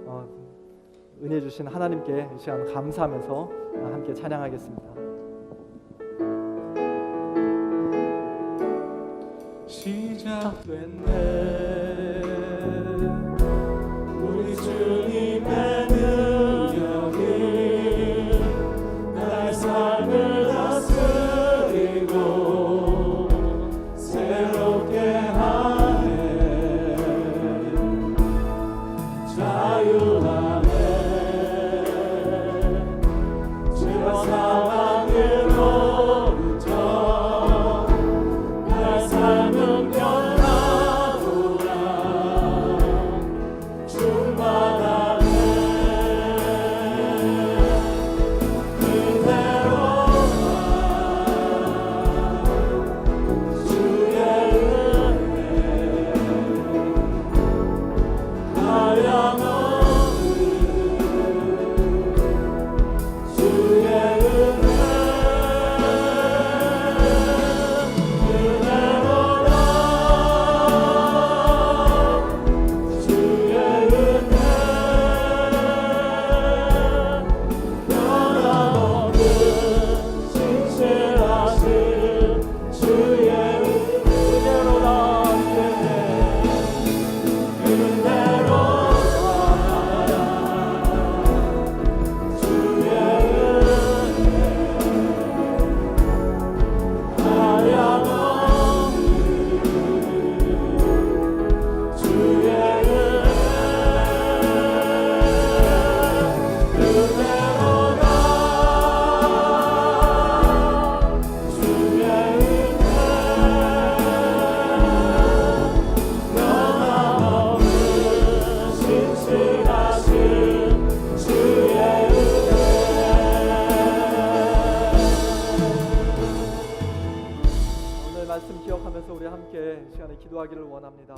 은혜 주신 하나님께 이 시간 감사하면서 함께 찬양하겠습니다. 시작됐네 우리 주님의 능력이 나의 삶을 다스리고 새롭게 하네. 우리 함께 이 시간에 기도하기를 원합니다.